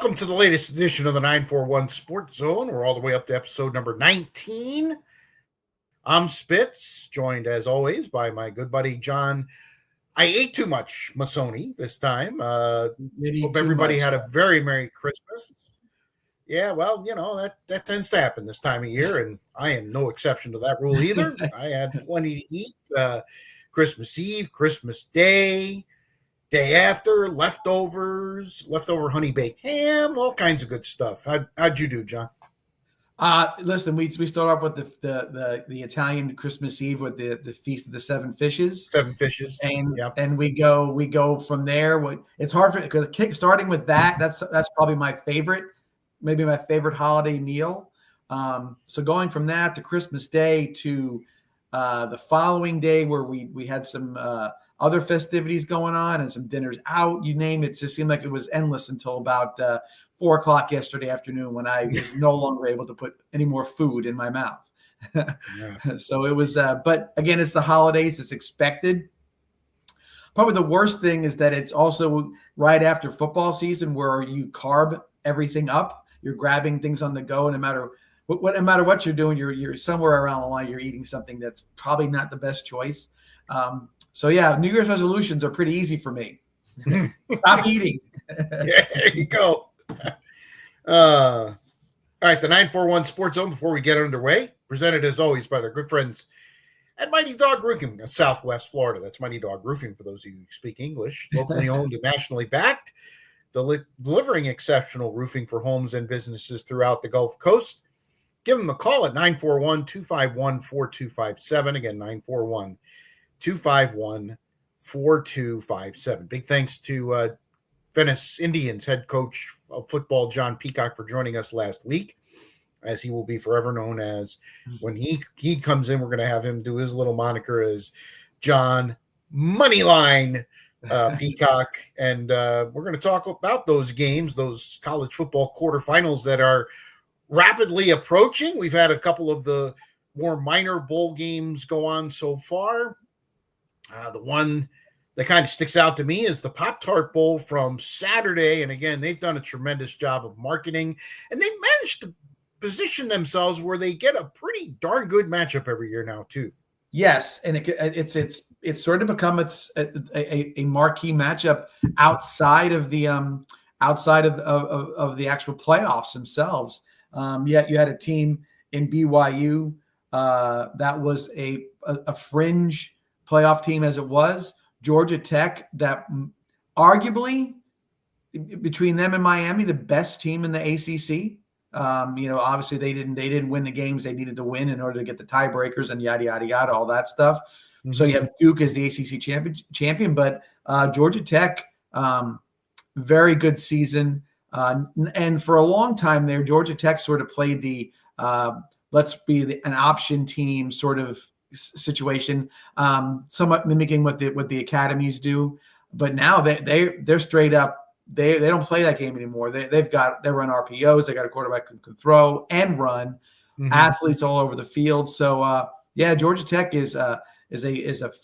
Welcome to the latest edition of the 941 Sports Zone. We're all the way up to episode number 19. I'm Spitz, joined as always by my good buddy John. I ate too much Masoni this time. Hope everybody had a very Merry Christmas. Yeah, well, that tends to happen this time of year, and I am no exception to that rule either. I had plenty to eat. Christmas Eve, Christmas Day, day after, leftover honey baked ham, all kinds of good stuff. How'd you do, John? Listen, we start off with the Italian Christmas Eve with the Feast of the Seven Fishes. And we go from there. It's hard because starting with that, that's probably my favorite, maybe my favorite holiday meal. So going from that to Christmas Day to the following day where we had some other festivities going on and some dinners out, you name it. It just seemed like it was endless until about 4 o'clock yesterday afternoon when I was no longer able to put any more food in my mouth. So it was, but again, it's the holidays. It's expected. Probably the worst thing is that it's also right after football season where you carb everything up. You're grabbing things on the go, no matter what you're doing, you're somewhere around the line. You're eating something that's probably not the best choice. So yeah, New Year's resolutions are pretty easy for me. Stop eating. Yeah, there you go. All right, the 941 Sports Zone, before we get underway, presented as always by our good friends at Mighty Dog Roofing in Southwest Florida. That's Mighty Dog Roofing for those of you who speak English. Locally owned and nationally backed, delivering exceptional roofing for homes and businesses throughout the Gulf Coast. Give them a call at 941-251-4257. Again, 941-251-4257. Big thanks to Venice Indians head coach of football John Peacock for joining us last week, as he will be forever known as. When he comes in, we're going to have him do his little moniker as John Moneyline Peacock, and we're going to talk about those games, those college football quarterfinals that are rapidly approaching. We've had a couple of the more minor bowl games go on so far. The one that kind of sticks out to me is the Pop-Tart Bowl from Saturday. And again, they've done a tremendous job of marketing, and they've managed to position themselves where they get a pretty darn good matchup every year now too. Yes, and it's sort of become a marquee matchup outside of the actual playoffs themselves. Yet you had a team in BYU that was a fringe playoff team as it was. Georgia Tech, that arguably between them and Miami, the best team in the ACC. Obviously they didn't win the games they needed to win in order to get the tiebreakers and yada yada yada, all that stuff. Mm-hmm. So you have Duke as the ACC champion, but Georgia Tech, very good season. And for a long time there, Georgia Tech sort of played the let's be an option team sort of situation, somewhat mimicking what the academies do. But now they're straight up. They don't play that game anymore. They run RPOs. They got a quarterback who can throw and run, athletes all over the field. So Georgia Tech is a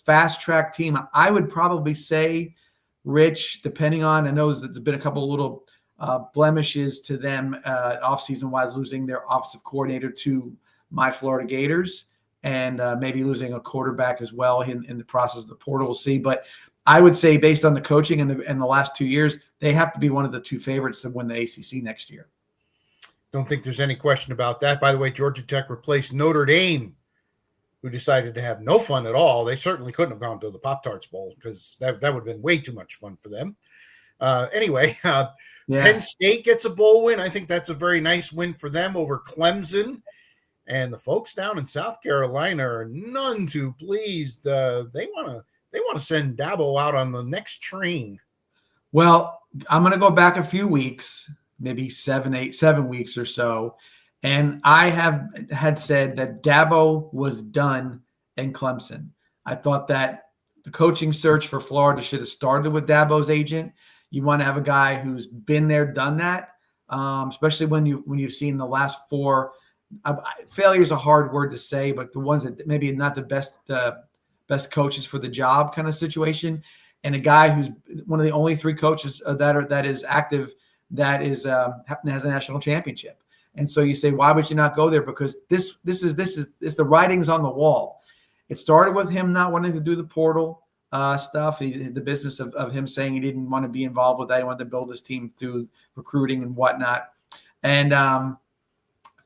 fast track team. I would probably say, Rich, depending on, I know there's been a couple of little blemishes to them offseason wise, losing their offensive coordinator to my Florida Gators, and maybe losing a quarterback as well in the process of the portal. We'll see. But I would say based on the coaching in the last 2 years, they have to be one of the two favorites to win the ACC next year. Don't think there's any question about that. By the way, Georgia Tech replaced Notre Dame, who decided to have no fun at all. They certainly couldn't have gone to the Pop-Tarts Bowl because that would have been way too much fun for them. Penn State gets a bowl win. I think that's a very nice win for them over Clemson. And the folks down in South Carolina are none too pleased. They want to send Dabo out on the next train. Well, I'm going to go back a few weeks, maybe 7 weeks or so. And I had said that Dabo was done in Clemson. I thought that the coaching search for Florida should have started with Dabo's agent. You want to have a guy who's been there, done that, especially when you've seen the last four. Failure is a hard word to say, but the ones that maybe not the best coaches for the job kind of situation, and a guy who's one of the only three coaches that is active that is has a national championship. And so you say, why would you not go there? Because this is the writings on the wall. It started with him not wanting to do the portal stuff, the business of him saying he didn't want to be involved with that. He wanted to build his team through recruiting and whatnot. And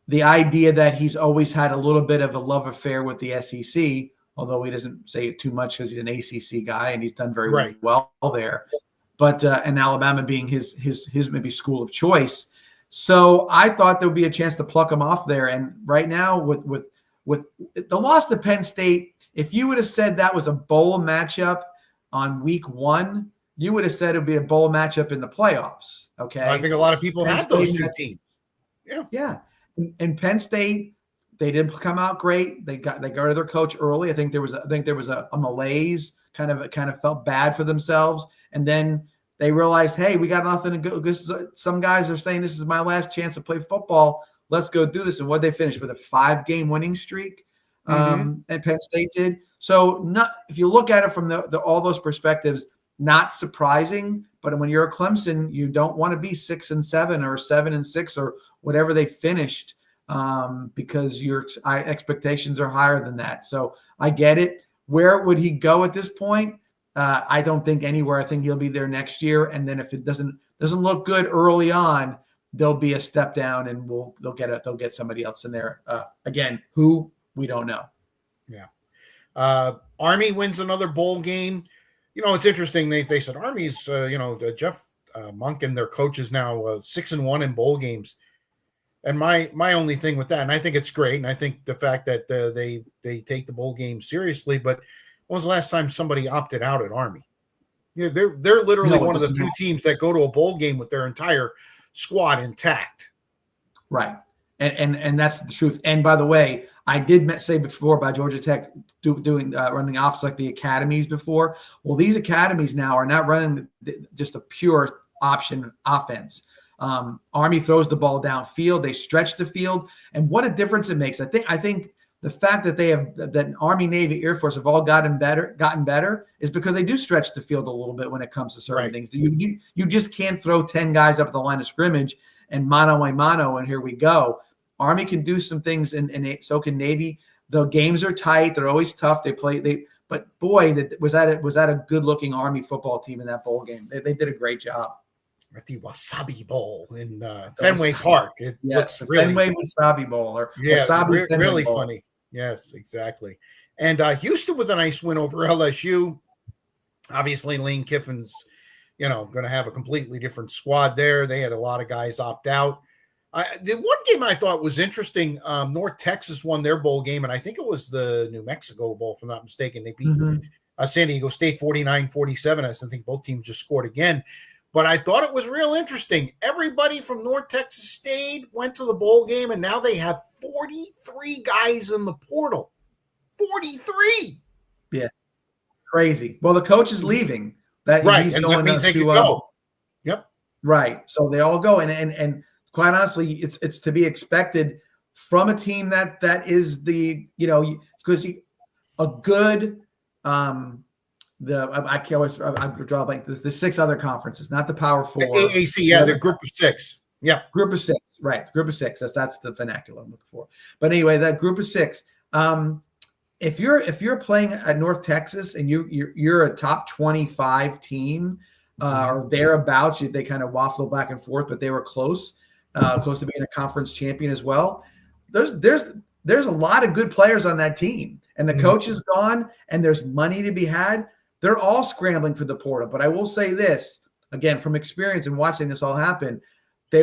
the idea that he's always had a little bit of a love affair with the SEC, although he doesn't say it too much because he's an ACC guy and he's done very well there. But and Alabama being his maybe school of choice. So I thought there would be a chance to pluck him off there. And right now with the loss to Penn State, if you would have said that was a bowl matchup on week 1, you would have said it would be a bowl matchup in the playoffs. Okay. I think a lot of people had those two teams. Yeah. And Penn State, they didn't come out great. They got rid of their coach early. I think there was a malaise, kind of felt bad for themselves. And then they realized, hey, we got nothing to go. Some guys are saying this is my last chance to play football. Let's go do this. And what they finished with a 5-game winning streak, and Penn State did. So if you look at it from all those perspectives, not surprising. But when you're a Clemson, you don't want to be 6-7 or 7-6 or whatever they finished, because your expectations are higher than that. So I get it. Where would he go at this point? I don't think anywhere. I think he'll be there next year. And then if it doesn't look good early on, there'll be a step down, and they'll get somebody else in there. Again, who we don't know. Yeah. Army wins another bowl game. It's interesting. They said Army's, Jeff Monk and their coaches now 6-1 in bowl games. And my only thing with that, and I think it's great, and I think the fact that they take the bowl game seriously, but when was the last time somebody opted out at Army? They're literally one of the few teams that go to a bowl game with their entire squad intact. Right. And that's the truth. And by the way, I did say before about Georgia Tech doing running off like the academies before. Well, these academies now are not running just a pure option offense. Army throws the ball downfield. They stretch the field, and what a difference it makes. I think the fact that that Army, Navy, Air Force have all gotten better is because they do stretch the field a little bit when it comes to certain things. You just can't throw 10 guys up at the line of scrimmage and mano a mano, and here we go. Army can do some things, and so can Navy. The games are tight. They're always tough. But boy, was that a good-looking Army football team in that bowl game. They did a great job. At the Wasabi Bowl in Fenway Park. It looks really Fenway Wasabi Bowl, or Wasabi really Bowl. Funny. Yes, exactly. And Houston with a nice win over LSU. Obviously, Lane Kiffin's, going to have a completely different squad there. They had a lot of guys opt out. The one game I thought was interesting, North Texas won their bowl game, and I think it was the New Mexico Bowl, if I'm not mistaken. They beat San Diego State 49-47. I think both teams just scored again. But I thought it was real interesting. Everybody from North Texas State went to the bowl game, and now they have 43 guys in the portal. 43. Yeah. Crazy. Well, the coach is leaving. Right, and that means they could go. Yep. Right. So they all go. And quite honestly, it's to be expected from a team that is the, because a good I draw like the 6 other conferences, not the Power 4. The AAC, the group of 6. Yeah. Group of 6, right. Group of 6. That's the vernacular I'm looking for. But anyway, that group of 6. If you're playing at North Texas and you're a top 25 team or thereabouts, they kind of waffle back and forth, but they were close to being a conference champion as well. There's a lot of good players on that team, and the coach is gone, and there's money to be had. They're all scrambling for the portal. But I will say this, again, from experience and watching this all happen, they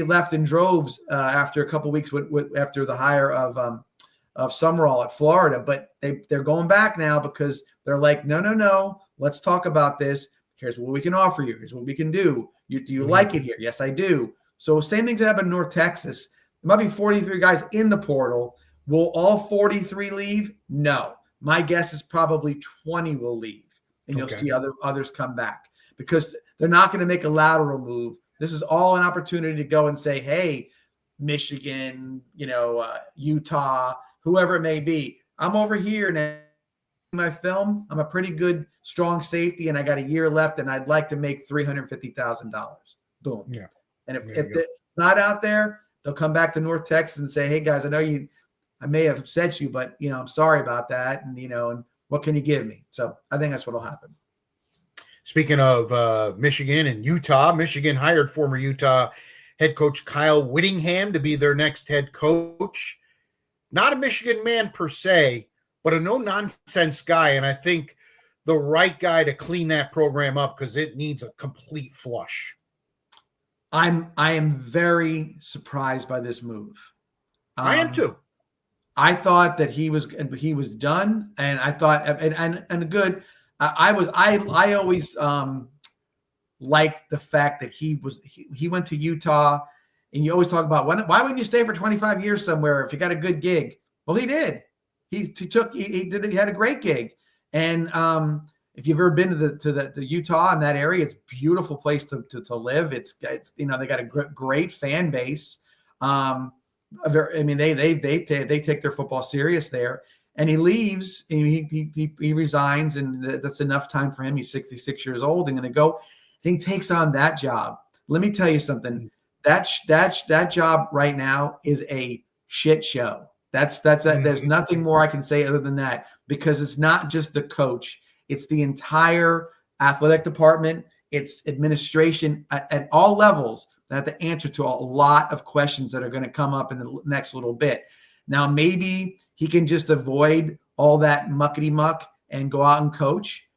left in droves after a couple weeks after the hire of Summerall at Florida. But they're going back now because they're like, no, let's talk about this. Here's what we can offer you. Here's what we can do. Do you like it here? Yes, I do. So same things that happened in North Texas. There might be 43 guys in the portal. Will all 43 leave? No. My guess is probably 20 will leave. And you'll see others come back because they're not going to make a lateral move. This is all an opportunity to go and say, hey, Michigan, Utah, whoever it may be. I'm over here now. My film, I'm a pretty good, strong safety, and I got a year left, and I'd like to make $350,000. Boom. Yeah. And if There you it's not out there, they'll come back to North Texas and say, hey, guys, I know I may have upset you, but, I'm sorry about that. And, and what can you give me? So I think that's what will happen. Speaking of Michigan and Utah, Michigan hired former Utah head coach Kyle Whittingham to be their next head coach. Not a Michigan man per se, but a no-nonsense guy. And I think the right guy to clean that program up because it needs a complete flush. I am very surprised by this move. I am too. I thought that he was done, and I thought and good. I always liked the fact that he went to Utah, and you always talk about why wouldn't you stay for 25 years somewhere if you got a good gig? Well, he did. He had a great gig, and if you've ever been to the Utah in that area, it's a beautiful place to live. It's they got a great fan base. They take their football serious there. And he leaves, and he resigns, and that's enough time for him. He's 66 years old and going to go. I think takes on that job. Let me tell you something. That job right now is a shit show. There's nothing more I can say other than that, because it's not just the coach. It's the entire athletic department. It's administration at all levels that have to answer to a lot of questions that are going to come up in the next little bit. Now, maybe he can just avoid all that muckety muck and go out and coach.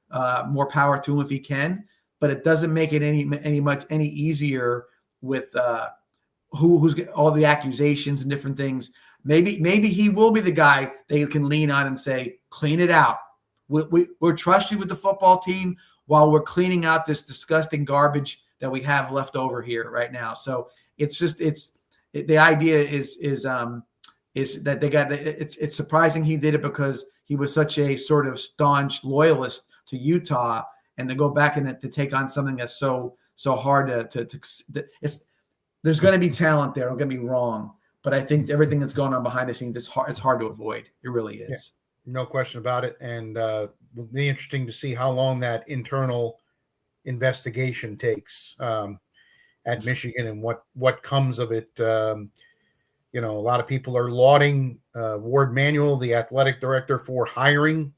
More power to him if he can, but it doesn't make it any easier with who's all the accusations and different things. Maybe he will be the guy they can lean on and say, clean it out. We'll trust you with the football team while we're cleaning out this disgusting garbage that we have left over here right now. So the idea is that they got it's surprising he did it because he was such a sort of staunch loyalist to Utah, and to go back and to take on something that's so hard there's going to be talent there. Don't get me wrong, but I think everything that's going on behind the scenes, it's hard to avoid. It really is. Yeah, no question about it. And it'll be interesting to see how long that internal investigation takes at Michigan and what comes of it. A lot of people are lauding Ward Manuel, the athletic director, for hiring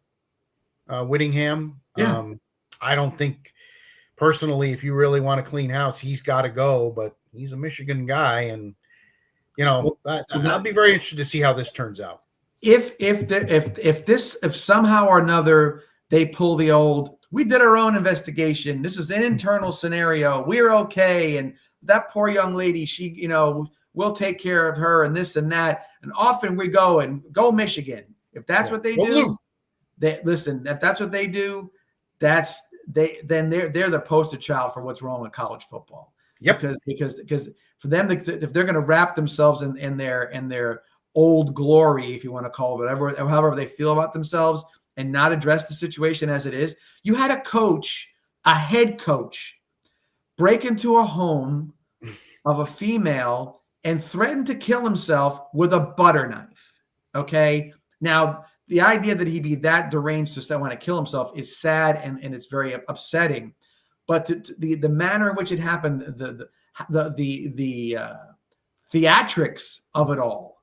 Whittingham. Yeah. I don't think personally, if you really want to clean house, he's got to go, but he's a Michigan guy. And, I'll be very interested to see how this turns out. If somehow or another they pull the old, we did our own investigation, this is an internal scenario, we're okay, and that poor young lady, she, we'll take care of her and this and that, and often we go Michigan. If that's what they do, if that's what they do, then they're the poster child for what's wrong with college football. Yep. Because for them, if they're going to wrap themselves in their old glory, if you want to call it however they feel about themselves, and not address the situation as it is. You had a head coach, break into a home of a female and threaten to kill himself with a butter knife. Okay. Now, the idea that he'd be that deranged to want to kill himself is sad and it's very upsetting. But the manner in which it happened, the theatrics of it all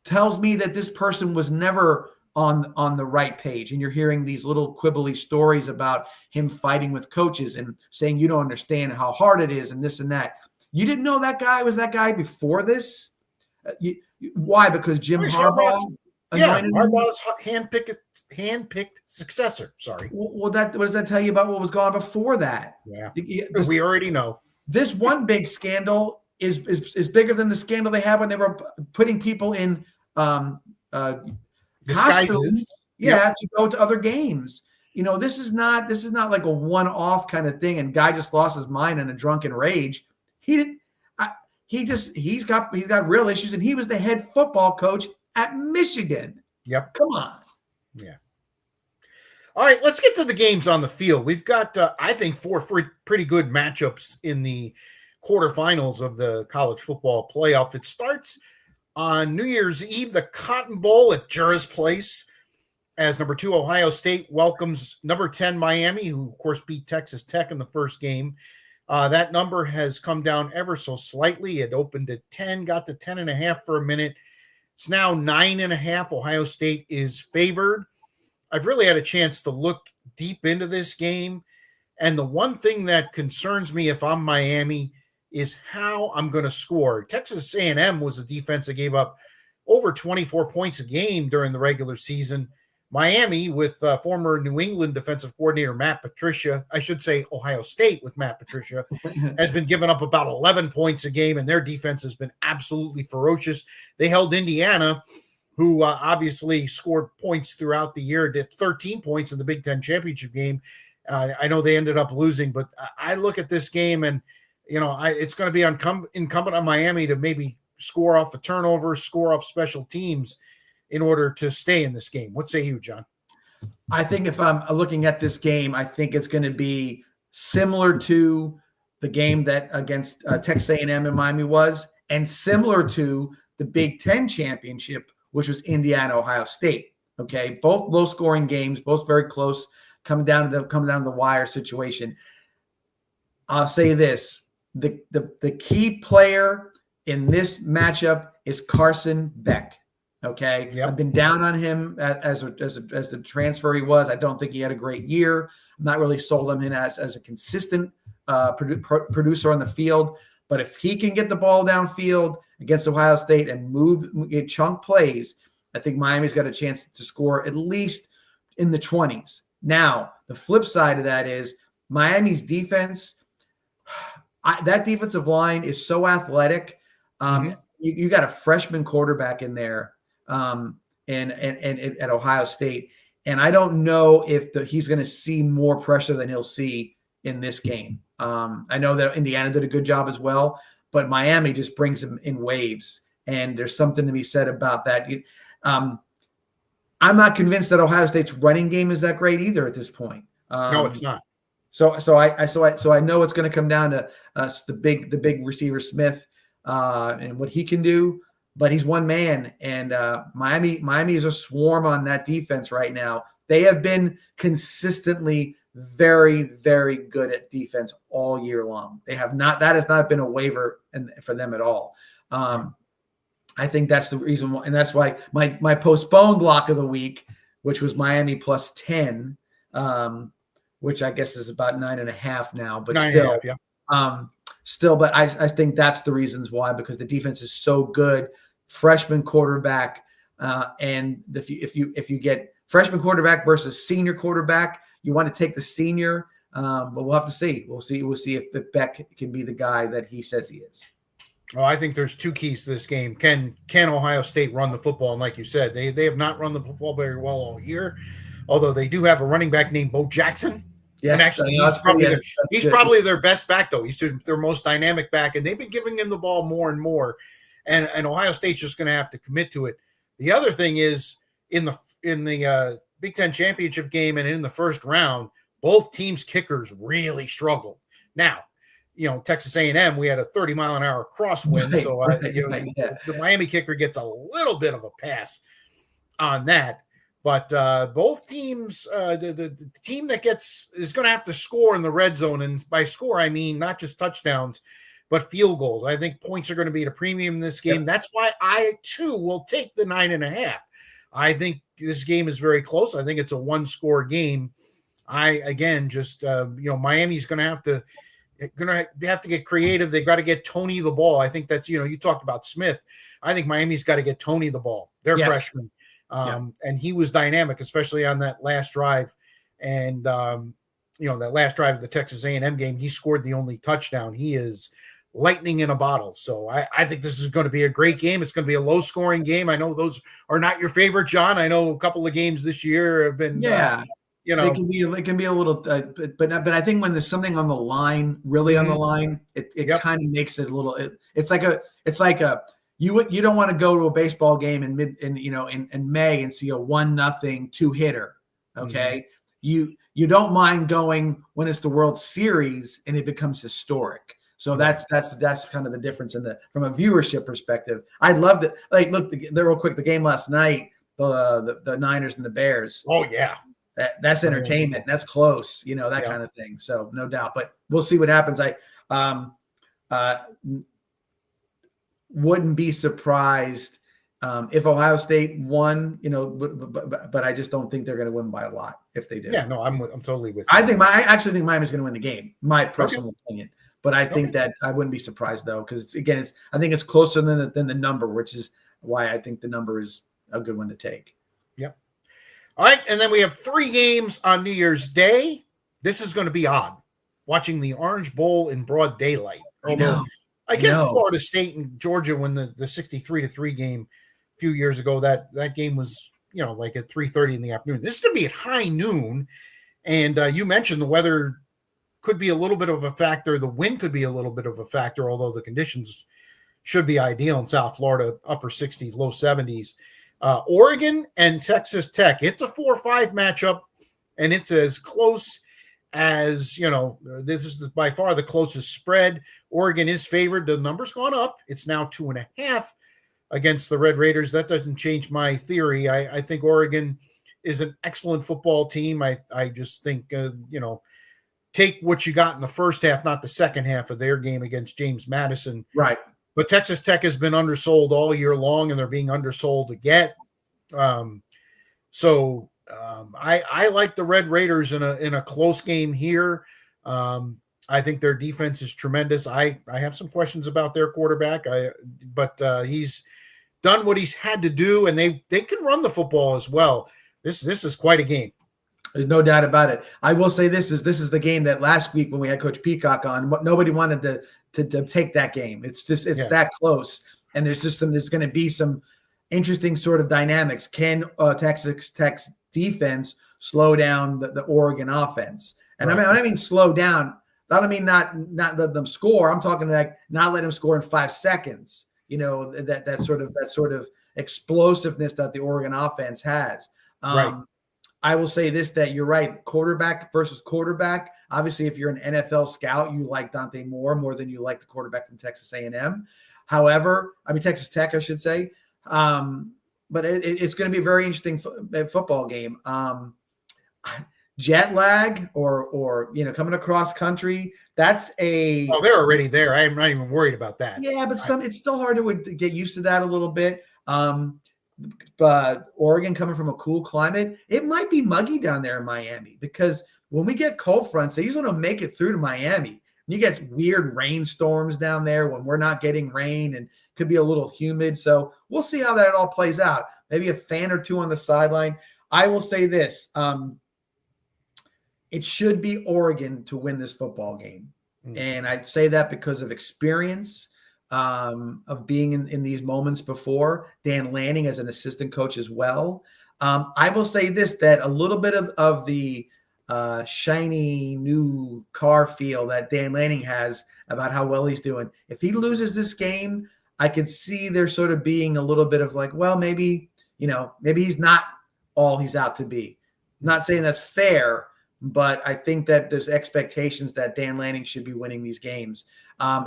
tells me that this person was never on the right page. And you're hearing these little quibbly stories about him fighting with coaches and saying you don't understand how hard it is and this and that. You didn't know that guy was that guy before this? Why? Because Jim Harbaugh anointed him? Harbaugh's handpicked successor. Sorry. Well, what does that tell you about what was going on before that? Yeah, we already know. This one big scandal is bigger than the scandal they had when they were putting people in disguises. To go to other games. This is not like a one-off kind of thing. And guy just lost his mind in a drunken rage. He's got real issues, and he was the head football coach at Michigan. Yep. Come on. Yeah. All right, let's get to the games on the field. We've got, I think, four pretty good matchups in the quarterfinals of the college football playoff. It starts on New Year's Eve, the Cotton Bowl at Juris Place, as number 2 Ohio State welcomes number 10 Miami, who, of course, beat Texas Tech in the first game. That number has come down ever so slightly. It opened at 10, got to 10.5 for a minute. It's now 9.5. Ohio State is favored. I've really had a chance to look deep into this game. And the one thing that concerns me if I'm Miami is how I'm going to score. Texas A&M was a defense that gave up over 24 points a game during the regular season. Miami, with former New England defensive coordinator Matt Patricia, I should say Ohio State with Matt Patricia, has been giving up about 11 points a game, and their defense has been absolutely ferocious. They held Indiana, who obviously scored points throughout the year, did 13 points in the Big Ten championship game. I know they ended up losing, but I look at this game and, it's going to be incumbent on Miami to maybe score off the turnovers, score off special teams in order to stay in this game. What say you, John? I think if I'm looking at this game, I think it's going to be similar to the game that against Texas A&M and Miami was, and similar to the Big Ten championship, which was Indiana, Ohio State. Okay, both low-scoring games, both very close, coming down to the wire situation. I'll say this: the key player in this matchup is Carson Beck. Okay, yep. I've been down on him as the transfer he was. I don't think he had a great year. I'm not really sold on him as a consistent producer on the field. But if he can get the ball downfield against Ohio State and get chunk plays, I think Miami's got a chance to score at least in the 20s. Now, the flip side of that is Miami's defense. That defensive line is so athletic. You got a freshman quarterback in there. And at Ohio State, and I don't know if he's going to see more pressure than he'll see in this game. I know that Indiana did a good job as well, but Miami just brings him in waves, and there's something to be said about that. I'm not convinced that Ohio State's running game is that great either at this point. No, it's not. So I know it's going to come down to the big receiver Smith and what he can do. But he's one man, and Miami is a swarm on that defense right now. They have been consistently very, very good at defense all year long. That has not been a waiver for them at all. I think that's the reason why, and that's why my postponed lock of the week, which was Miami plus 10, which I guess is about 9.5 now, but still, yeah. But I think that's the reasons why, because the defense is so good. Freshman quarterback, and if you get freshman quarterback versus senior quarterback, you want to take the senior. But we'll have to see. We'll see if Beck can be the guy that he says he is. Well, I think there's two keys to this game. Can Ohio State run the football? And like you said, they have not run the football very well all year, although they do have a running back named Bo Jackson. Yes, and actually, he's probably their best back, though. He's their most dynamic back, and they've been giving him the ball more and more. And Ohio State's just going to have to commit to it. The other thing is in the Big Ten championship game and in the first round, both teams' kickers really struggled. Now, Texas A&M, we had a 30-mile-an-hour crosswind, the Miami kicker gets a little bit of a pass on that. But both teams, the team that is going to have to score in the red zone, and by score I mean not just touchdowns, but field goals. I think points are going to be at a premium in this game. Yep. That's why I, too, will take the 9.5. I think this game is very close. I think it's a one-score game. Miami's going to have to get creative. They've got to get Tony the ball. I think that's, you talked about Smith. I think Miami's got to get Tony the ball. They're freshmen. And he was dynamic, especially on that last drive. And, that last drive of the Texas A&M game, he scored the only touchdown. He is lightning in a bottle. So I think this is going to be a great game. It's going to be a low-scoring game. I know those are not your favorite, John. I know a couple of games this year have been it can be a little but I think when there's something on the line, really on the line, it kind of makes it a little it's like you don't want to go to a baseball game in May and see a 1-0 two-hitter. Okay. Mm-hmm. You don't mind going when it's the World Series and it becomes historic. So that's kind of the difference from a viewership perspective. I'd love to look real quick, the game last night, the Niners and the Bears. Oh yeah. That's entertainment. That's close, kind of thing. So no doubt, but we'll see what happens. Uh, wouldn't be surprised if Ohio State won, but I just don't think they're going to win by a lot if they do. Yeah, no, I'm totally with you. I actually think Miami's going to win the game, my personal opinion. But I think Okay. that I wouldn't be surprised though, because I think it's closer than the number, which is why I think the number is a good one to take. Yep. All right, and then we have 3 games on New Year's Day. This is going to be odd, watching the Orange Bowl in broad daylight. Although I guess Florida State and Georgia won the 63-3 game a few years ago. That game was, like at 3:30 in the afternoon. This is going to be at high noon, and you mentioned the weather could be a little bit of a factor. The wind could be a little bit of a factor, although the conditions should be ideal in South Florida, upper 60s, low 70s. Oregon and Texas Tech. It's a 4-5 matchup, and it's as close as, this is by far the closest spread. Oregon is favored. The number's gone up. It's now 2.5 against the Red Raiders. That doesn't change my theory. I think Oregon is an excellent football team. I just think, take what you got in the first half, not the second half of their game against James Madison. Right. But Texas Tech has been undersold all year long, and they're being undersold again. I like the Red Raiders in a close game here. I think their defense is tremendous. I have some questions about their quarterback, but he's done what he's had to do, and they can run the football as well. This is quite a game. There's no doubt about it. I will say this is the game that last week when we had Coach Peacock on, nobody wanted to take that game. It's that close, and there's going to be some interesting sort of dynamics. Can Texas Tech's defense slow down the Oregon offense? And right. I mean slow down. I don't mean not let them score. I'm talking like not let them score in 5 seconds. That sort of explosiveness that the Oregon offense has. Right. I will say this, that you're right. Quarterback versus quarterback. Obviously, if you're an NFL scout, you like Dante Moore more than you like the quarterback from Texas A&M. However, Texas Tech, I should say. But it's going to be a very interesting football game. Jet lag or coming across country. That's they're already there. I'm not even worried about that. Yeah, but it's still hard to get used to that a little bit. But Oregon coming from a cool climate, it might be muggy down there in Miami, because when we get cold fronts, they usually don't make it through to Miami. You get weird rainstorms down there when we're not getting rain, and could be a little humid. So we'll see how that all plays out. Maybe a fan or two on the sideline. I will say this. It should be Oregon to win this football game. Mm-hmm. And I say that because of experience, of being in these moments before. Dan Lanning as an assistant coach as well. I will say this, that a little bit of the shiny new car feel that Dan Lanning has about how well he's doing. If he loses this game, I could see there sort of being a little bit of like, well, maybe he's not all he's out to be. I'm not saying that's fair, but I think that there's expectations that Dan Lanning should be winning these games.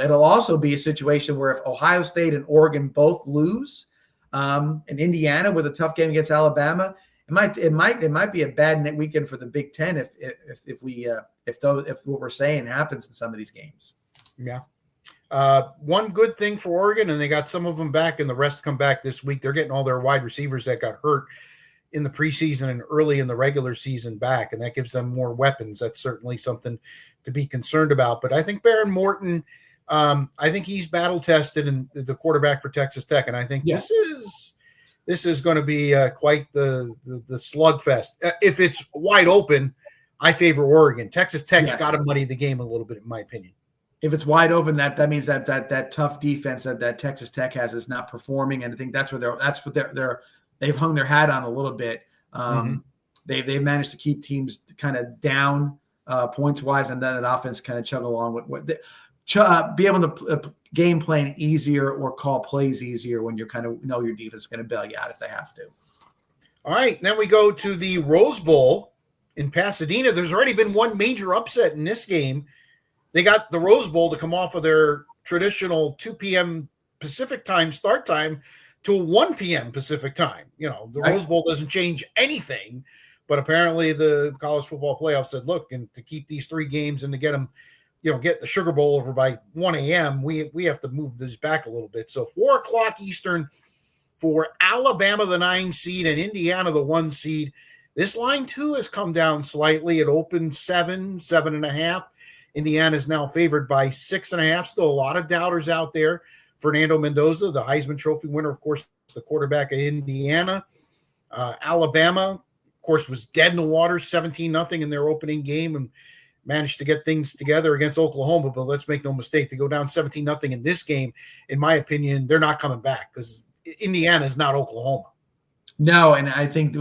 It'll also be a situation where if Ohio State and Oregon both lose, and Indiana with a tough game against Alabama, it might be a bad weekend for the Big Ten if what we're saying happens in some of these games. Yeah. One good thing for Oregon, and they got some of them back, and the rest come back this week. They're getting all their wide receivers that got hurt in the preseason and early in the regular season back, and that gives them more weapons. That's certainly something to be concerned about. But I think Behren Morton, I think he's battle tested, and the quarterback for Texas Tech, and I think this is going to be quite the slugfest. If it's wide open, I favor Oregon. Texas Tech's got to muddy the game a little bit, in my opinion. If it's wide open, that means that tough defense that Texas Tech has is not performing, and I think that's what they've hung their hat on a little bit. They've managed to keep teams kind of down points wise, and then that offense kind of chug along with be able to game plan easier or call plays easier when you kind of know your defense is going to bail you out if they have to. All right, then we go to the Rose Bowl in Pasadena. There's already been one major upset in this game. They got the Rose Bowl to come off of their traditional 2 p.m. Pacific time start time to 1 p.m. Pacific time. The Rose Bowl doesn't change anything, but apparently the college football playoff said, look, and to keep these 3 games and to get them get the Sugar Bowl over by 1 a.m., we have to move this back a little bit. So 4 o'clock Eastern for Alabama, the 9 seed, and Indiana, the 1 seed. This line, too, has come down slightly. It opened 7.5. Indiana is now favored by 6.5. Still a lot of doubters out there. Fernando Mendoza, the Heisman Trophy winner, of course, the quarterback of Indiana. Alabama, of course, was dead in the water, 17-0 in their opening game, and managed to get things together against Oklahoma. But let's make no mistake, to go down 17-0 in this game, in my opinion, they're not coming back because Indiana is not Oklahoma. No, and I think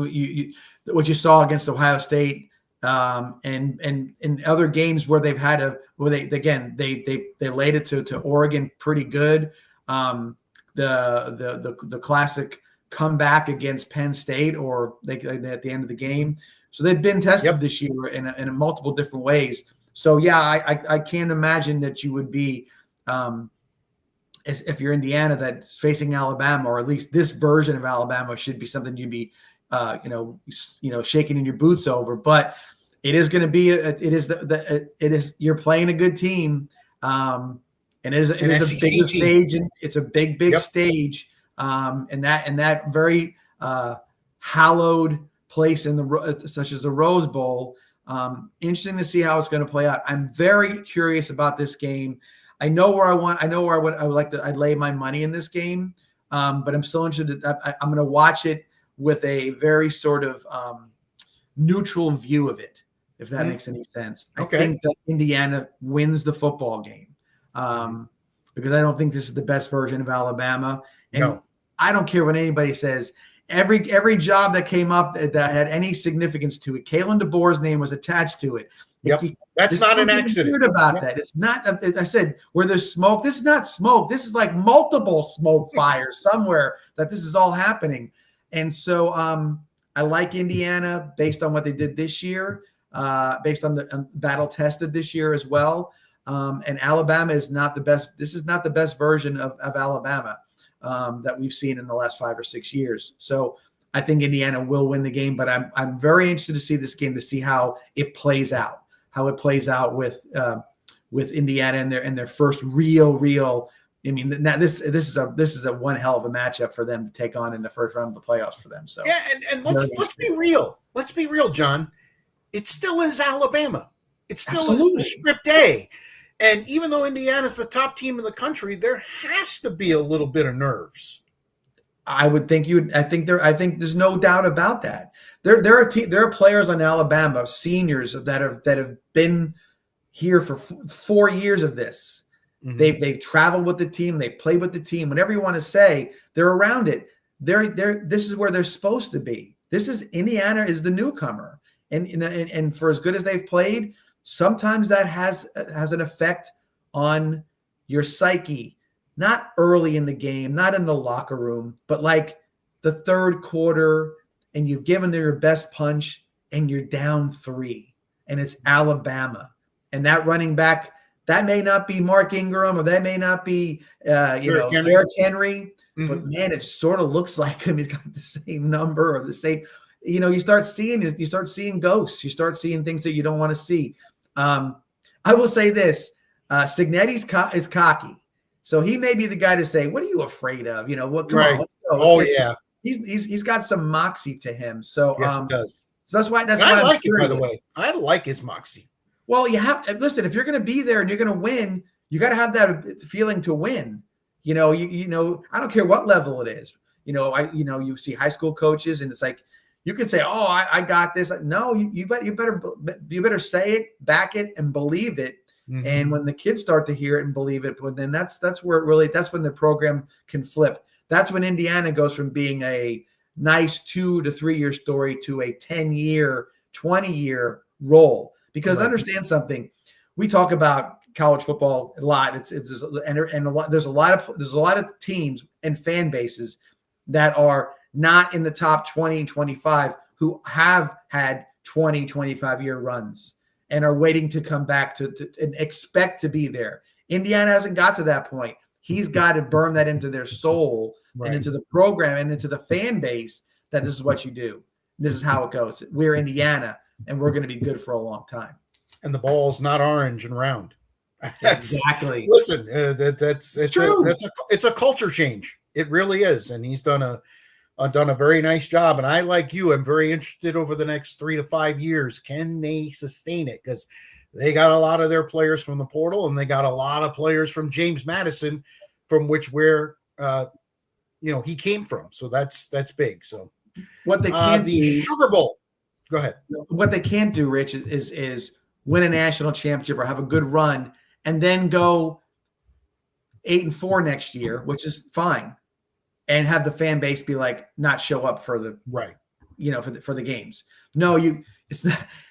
what you saw against Ohio State and in other games where they've had they laid it to Oregon pretty good. The classic comeback against Penn State, or they at the end of the game. So they've been tested this year in multiple different ways. So yeah, I can't imagine that you would be if you're Indiana that's facing Alabama, or at least this version of Alabama should be something you'd be shaking in your boots over. But it is going to be you're playing a good team, and it is a bigger stage, and it's a big stage, and that very hallowed place such as the Rose Bowl. Interesting to see how it's going to play out. I'm very curious about this game. I know where I'd lay my money in this game, but I'm still interested. I'm going to watch it with a very sort of neutral view of it, if that makes any sense. Okay. I think that Indiana wins the football game because I don't think this is the best version of Alabama. And I don't care what anybody says. Every job that came up that had any significance to it, Kalen DeBoer's name was attached to it. That's not an accident. Weird about that. It's not. I said where there's smoke. This is not smoke. This is like multiple smoke fires somewhere that this is all happening. And so I like Indiana based on what they did this year, based on the battle tested this year as well. And Alabama is not the best. This is not the best version of Alabama that we've seen in the last 5 or 6 years. So I think Indiana will win the game, but I'm very interested to see this game, to see how it plays out. With Indiana and their first real. I mean, now this is a one hell of a matchup for them to take on in the first round of the playoffs for them. So yeah, and let's be real. Let's be real, John. It still is Alabama. It still is the script A. And even though Indiana's the top team in the country, there has to be a little bit of nerves. I would think I think there's no doubt about that. There are players on Alabama, seniors that have been here for 4 years of this. Mm-hmm. They've traveled with the team, they played with the team. Whatever you want to say, they're around it. This is where they're supposed to be. Indiana is the newcomer, and for as good as they've played, sometimes that has an effect on your psyche. Not early in the game, not in the locker room, but like the third quarter, and you've given their best punch and you're down 3, and it's Alabama. And that running back, that may not be Mark Ingram, or that may not be Derrick Henry, but man, it sort of looks like him. He's got the same number or the same. You start seeing ghosts. You start seeing things that you don't want to see. I will say this: Cignetti is cocky. So he may be the guy to say, "What are you afraid of?" Come on, let's go. He's got some moxie to him. So yes, he does. So that's why I like it. By the way, I like his moxie. Well, you have listen. If you're going to be there and you're going to win, you got to have that feeling to win. I don't care what level it is. You see high school coaches, and it's like you can say, "Oh, I got this." No, you better say it, back it, and believe it. Mm-hmm. And when the kids start to hear it and believe it, then that's when the program can flip. That's when Indiana goes from being a nice 2 to 3 year story to a 10-year, 20-year role. Because understand something, we talk about college football a lot. There's a lot of teams and fan bases that are not in the top 20 and 25 who have had 20, 25-year runs and are waiting to come back to and expect to be there. Indiana hasn't got to that point. He's got to burn that into their soul and into the program and into the fan base that this is what you do. This is how it goes. We're Indiana, and we're going to be good for a long time. And the ball's not orange and round. Exactly. Listen, it's true. it's a culture change. It really is, and he's done a very nice job. And I, like you, am very interested over the next 3 to 5 years. Can they sustain it? Because they got a lot of their players from the portal, and they got a lot of players from James Madison, from where he came from. So that's big. So what they can't the do, Sugar Bowl. Go ahead. What they can't do, Rich, is win a national championship or have a good run and then go 8-4 next year, which is fine, and have the fan base be like not show up for the right, for the games. No,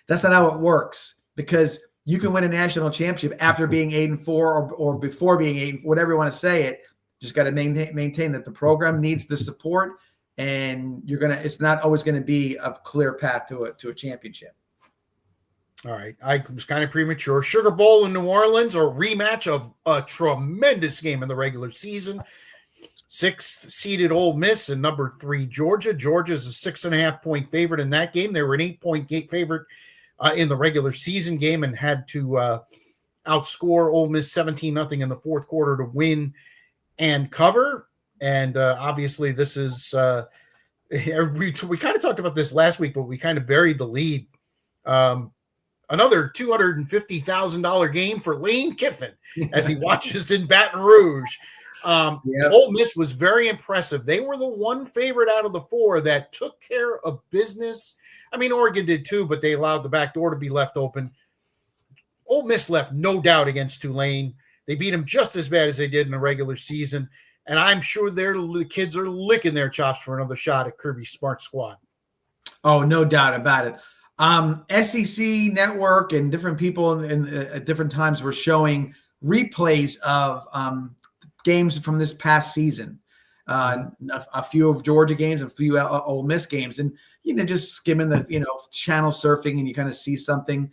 that's not how it works, because you can win a national championship after being 8-4 or before being 8, whatever you want to say it. Just got to maintain that the program needs the support, and it's not always going to be a clear path to a championship. All right. I was kind of premature. Sugar Bowl in New Orleans, or rematch of a tremendous game in the regular season. 6th seeded Ole Miss and number 3 Georgia. Georgia's a 6.5-point favorite in that game. They were an 8-point favorite in the regular season game, and had to outscore Ole Miss 17-0 in the fourth quarter to win and cover. And obviously this is we kind of talked about this last week, but we kind of buried the lead. Another $250,000 game for Lane Kiffin as he watches in Baton Rouge. Ole Miss was very impressive. They were the one favorite out of the 4 that took care of business. I mean, Oregon did too, but they allowed the back door to be left open. Ole Miss left no doubt against Tulane. They beat them just as bad as they did in the regular season. And I'm sure the kids are licking their chops for another shot at Kirby's smart squad. Oh, no doubt about it. SEC Network and different people at different times were showing replays of games from this past season. A few of Georgia games, a few Ole Miss games, and just skimming the channel surfing, and you kind of see something.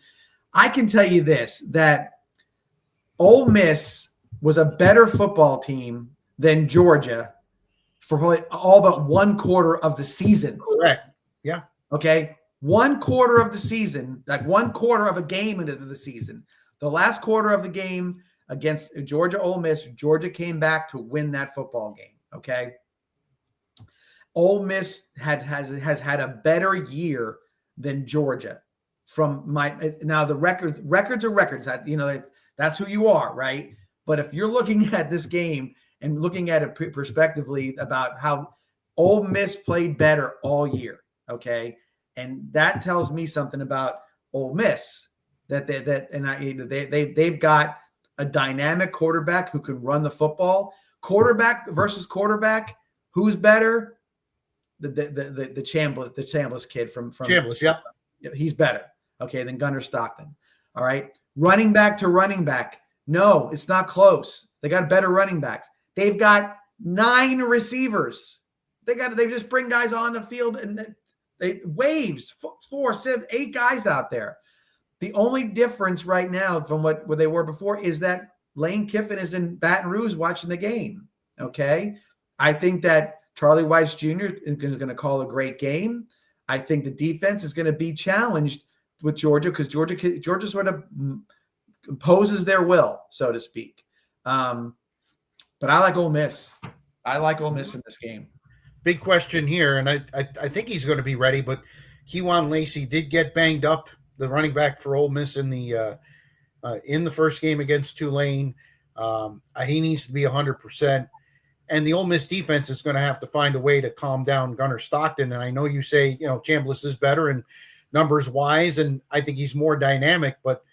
I can tell you this, that Ole Miss was a better football team than Georgia for probably all but one quarter of the season. Correct. Yeah. Okay. 1/4 of the season, like 1/4 of a game into the season. The last quarter of the game against Georgia Ole Miss, Georgia came back to win that football game. Okay. Ole Miss has had a better year than Georgia. Now the records are records. That's who you are, right? But if you're looking at this game and looking at it prospectively about how Ole Miss played better all year, okay, and that tells me something about Ole Miss, they've got a dynamic quarterback who can run the football. Quarterback versus quarterback, who's better? The Chambliss kid from Chambliss, yeah. He's better, okay, than Gunnar Stockton. All right. Running back to running back. No, it's not close. They got better running backs. They've got 9 receivers. They just bring guys on the field and they waves 4, 7, 8 guys out there. The only difference right now from what they were before is that Lane Kiffin is in Baton Rouge watching the game. Okay. I think that Charlie Weis Jr. is going to call a great game. I think the defense is going to be challenged with Georgia because Georgia sort of imposes their will, so to speak. But I like Ole Miss. I like Ole Miss in this game. Big question here, and I think he's going to be ready, but Kewan Lacey did get banged up, the running back for Ole Miss in the first game against Tulane. He needs to be 100%. And the Ole Miss defense is going to have to find a way to calm down Gunnar Stockton. And I know you say, Chambliss is better and numbers-wise, and I think he's more dynamic, but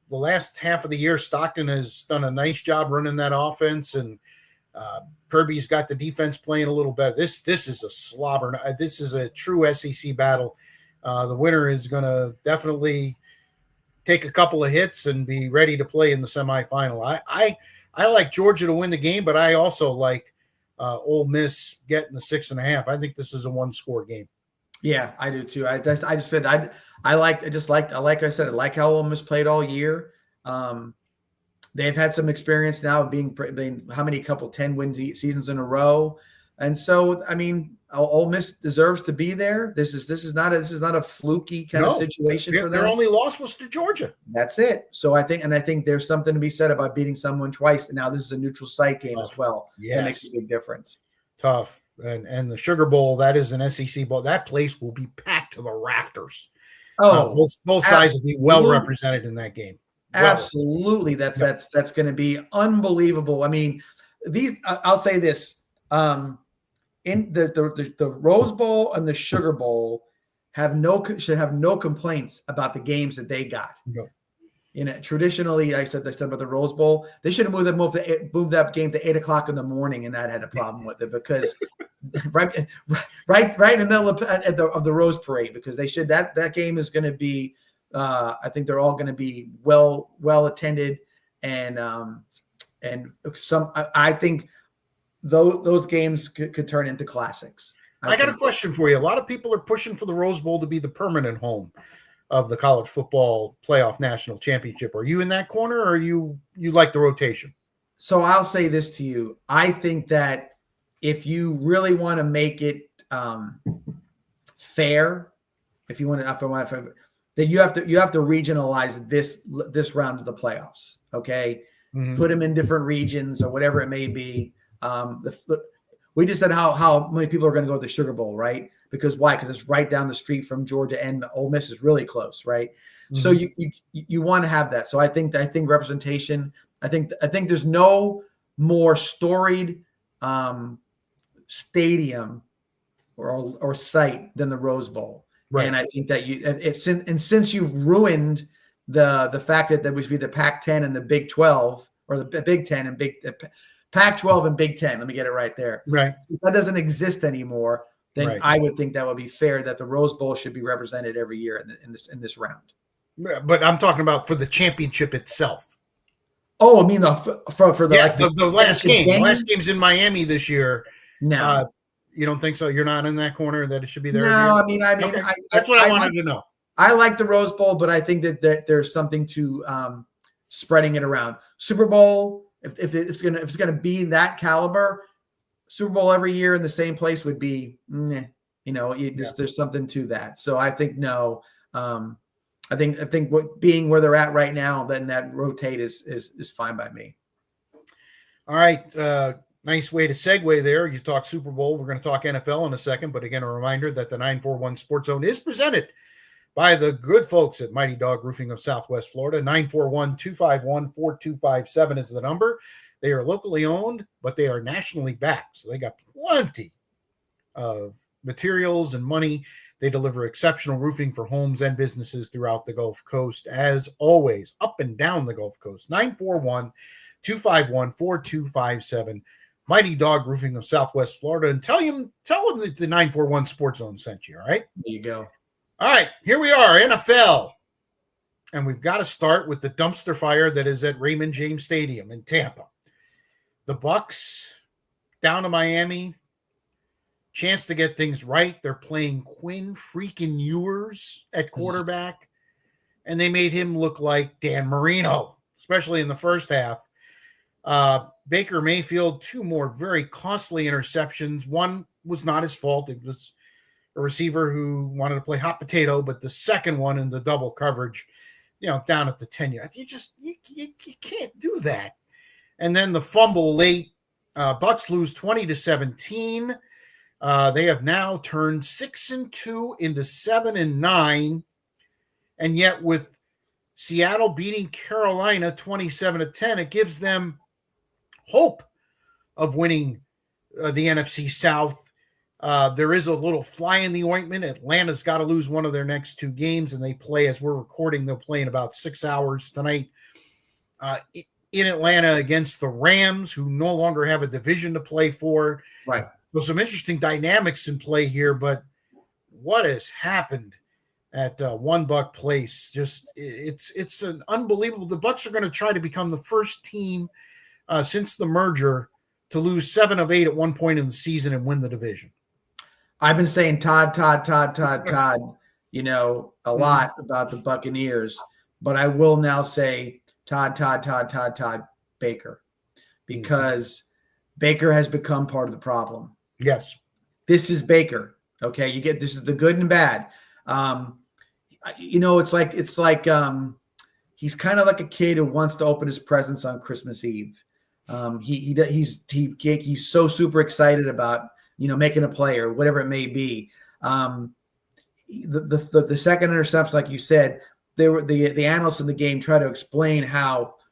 the last half of the year, Stockton has done a nice job running that offense, and Kirby's got the defense playing a little better. This is a slobber. This is a true SEC battle. The winner is going to definitely take a couple of hits and be ready to play in the semifinal. I like Georgia to win the game, but I also like Ole Miss getting the 6.5. I think this is a 1-score game. Yeah, I do too. I like how Ole Miss played all year. They've had some experience now of being how many couple 10-win seasons in a row. And so, I mean, Ole Miss deserves to be there. This is not a fluky kind of situation for them. Their only loss was to Georgia. That's it. So I think there's something to be said about beating someone twice. And now this is a neutral site game as well. Yes. That makes a big difference. Tough. And the Sugar Bowl, that is an SEC bowl. That place will be packed to the rafters. Both sides will be well represented in that game. Absolutely. That's going to be unbelievable. I mean, I'll say this. In the Rose Bowl and the Sugar Bowl should have no complaints about the games that they got. No. Traditionally, I said about the Rose Bowl, they should have moved that game to 8:00 in the morning, and that had a problem with it because right in the middle of the Rose Parade, because they should that game is going to be I think they're all going to be well attended, and I think those games could turn into classics. I got a question for you. A lot of people are pushing for the Rose Bowl to be the permanent home of the college football playoff national championship. Are you in that corner, or you like the rotation? So I'll say this to you. I think that if you really want to make it fair, then you have to regionalize this round of the playoffs. Okay. Mm-hmm. Put them in different regions or whatever it may be. We just said how many people are going to go to the Sugar Bowl, right? Because why? Because it's right down the street from Georgia, and Ole Miss is really close, right? Mm-hmm. So you want to have that. So I think representation. I think there's no more storied stadium or site than the Rose Bowl, right? And I think that since you've ruined the fact that there would be the Pac-10 and the Big 12, or the Big 10 and Pac-12 and Big 10. Let me get it right there. Right. If that doesn't exist anymore, then right. I would think that would be fair that the Rose Bowl should be represented every year in this round. But I'm talking about for the championship itself. Oh, I mean for the last game. The last game's in Miami this year. No, you don't think so? You're not in that corner that it should be there. No, I mean, okay. That's what I wanted to know. I like the Rose Bowl, but I think that there's something to spreading it around. Super Bowl. If it's gonna be that caliber, Super Bowl every year in the same place would be, there's something to that. So I think no. I think being where they're at right now, then that rotate is fine by me. All right, nice way to segue there. You talk Super Bowl. We're going to talk NFL in a second, but again, a reminder that the 941 Sports Zone is presented by the good folks at Mighty Dog Roofing of Southwest Florida. 941-251-4257 is the number. They are locally owned, but they are nationally backed. So they got plenty of materials and money. They deliver exceptional roofing for homes and businesses throughout the Gulf Coast, as always, up and down the Gulf Coast. 941-251-4257. Mighty Dog Roofing of Southwest Florida. And tell them that the 941 Sports Zone sent you, all right? There you go. All right, here we are, NFL. And we've got to start with the dumpster fire that is at Raymond James Stadium in Tampa. The Bucs down to Miami. Chance to get things right. They're playing Quinn freaking Ewers at quarterback. And they made him look like Dan Marino, especially in the first half. Baker Mayfield, 2 more very costly interceptions. One was not his fault. It was a receiver who wanted to play hot potato, but the second one in the double coverage, down at the 10-yard, you can't do that. And then the fumble late, Bucs lose 20-17. They have now turned 6-2 into 7-9, and yet with Seattle beating Carolina 27-10, it gives them hope of winning the NFC South. There is a little fly in the ointment. Atlanta's got to lose one of their next 2 games, and they play, as we're recording, they'll play in about 6 hours tonight in Atlanta against the Rams, who no longer have a division to play for. Right. So some interesting dynamics in play here, but what has happened at One Buck Place? Just it's an unbelievable. The Bucs are going to try to become the first team since the merger to lose 7 of 8 at one point in the season and win the division. I've been saying Todd, a lot about the Buccaneers, but I will now say Todd Baker, because Baker has become part of the problem. Yes. This is Baker. Okay, you get this is the good and bad. It's like he's kind of like a kid who wants to open his presents on Christmas Eve. He's so super excited about making a play or whatever it may be. The second interception, like you said, the analysts in the game try to explain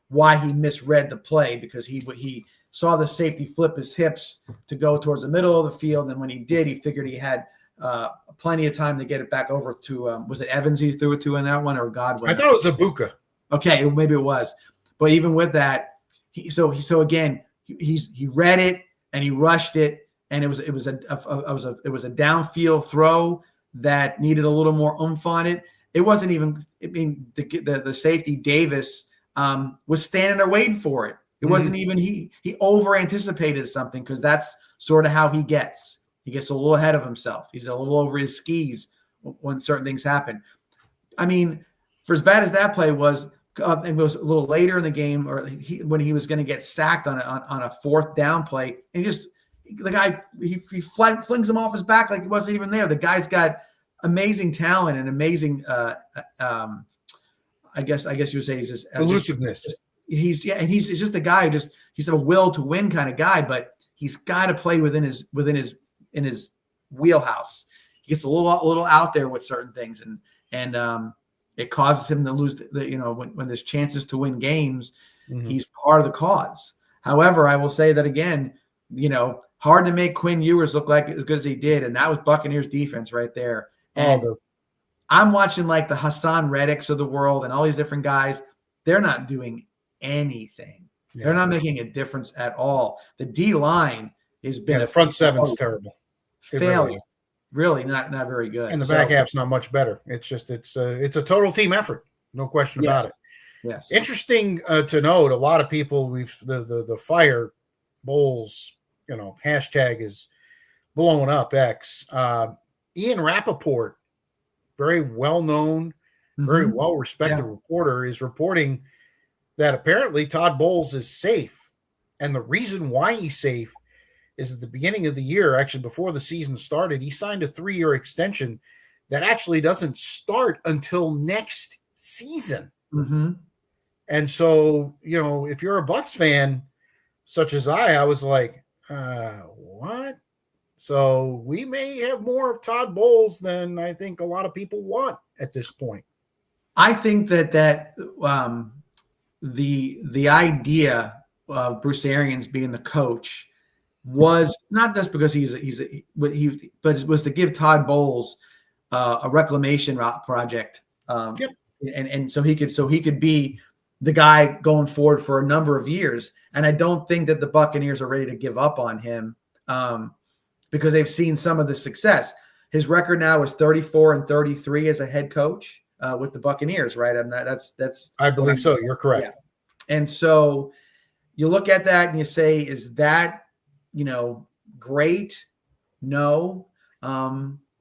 why he misread the play, because he saw the safety flip his hips to go towards the middle of the field, and when he did, he figured he had plenty of time to get it back over to was it Evans he threw it to in that one, or Godwin? I thought it was Ibuka. Okay, maybe it was, but even with that, he read it and he rushed it, and it was a downfield throw that needed a little more oomph on it. It wasn't even. I mean, the safety Davis was standing there waiting for it. It wasn't even he over anticipated something, because that's sort of how he gets. He gets a little ahead of himself. He's a little over his skis when certain things happen. I mean, for as bad as that play was, it was a little later in the game, or when he was going to get sacked on a fourth down play, and the guy flings him off his back like he wasn't even there. The guy's got amazing talent and amazing. I guess you would say he's just elusiveness. He's just a guy. He's a will to win kind of guy, but he's got to play within his wheelhouse. He gets a little out there with certain things, and it causes him to lose. When there's chances to win games, he's part of the cause. However, I will say that again, hard to make Quinn Ewers look like as good as he did, and that was Buccaneers defense right there. And I'm watching like the Hassan Reddicks of the world and all these different guys. They're not doing anything. Yeah. They're not making a difference at all. The D line has been the front seven's terrible. Failure. Really not very good. And the back half's not much better. It's just it's a total team effort. No question about it. Yes. Interesting to note, a lot of people the Fire Bowls, hashtag is blowing up X. Ian Rappaport, very well known, very well respected reporter, is reporting that apparently Todd Bowles is safe. And the reason why he's safe is at the beginning of the year, actually before the season started, he signed a 3-year extension that actually doesn't start until next season. And so, if you're a Bucs fan, such as I was like, what? So we may have more of Todd Bowles than I think a lot of people want at this point. I think that the idea of Bruce Arians being the coach was not just because but it was to give Todd Bowles a reclamation project, and so he could be the guy going forward for a number of years. And I don't think that the Buccaneers are ready to give up on him, because they've seen some of the success. His record now is 34-33 as a head coach with the Buccaneers, right? I believe so. You're correct. Yeah. And so you look at that and you say, is that, great? No.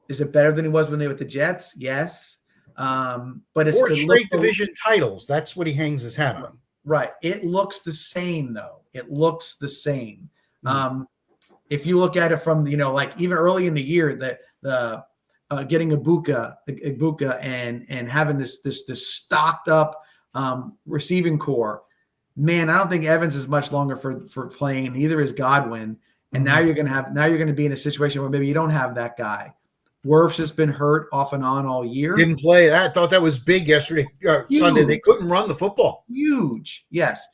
Is it better than he was when they were with the Jets? Yes. But it's 4 straight division titles. That's what he hangs his hat on. Right. It looks the same, though. It looks the same. If you look at it from, like even early in the year, the getting Ibuka and having this stocked up receiving core, man, I don't think Evans is much longer for playing. Neither is Godwin. And now you're going to be in a situation where maybe you don't have that guy. Wirfs has been hurt off and on all year. Didn't play. I thought that was big yesterday, Sunday. They couldn't run the football. Huge. Yes.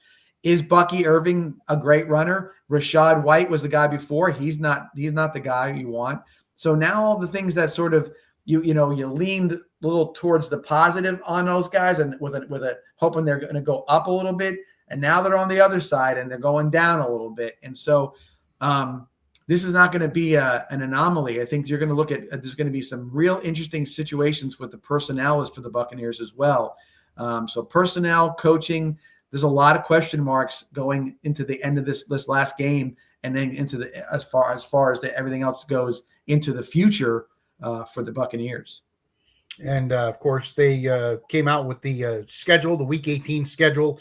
Is Bucky Irving a great runner? Rashad White was the guy before. He's not the guy you want. So now all the things that sort of you leaned a little towards the positive on those guys, and with a hoping they're going to go up a little bit, and now they're on the other side and they're going down a little bit. And so this is not going to be an anomaly. I think you're going to look at there's going to be some real interesting situations with the personnel for the Buccaneers as well. So personnel, coaching, there's a lot of question marks going into the end of this last game, and then into as far as everything else goes into the future for the Buccaneers. And of course, they came out with the schedule, the Week 18 schedule.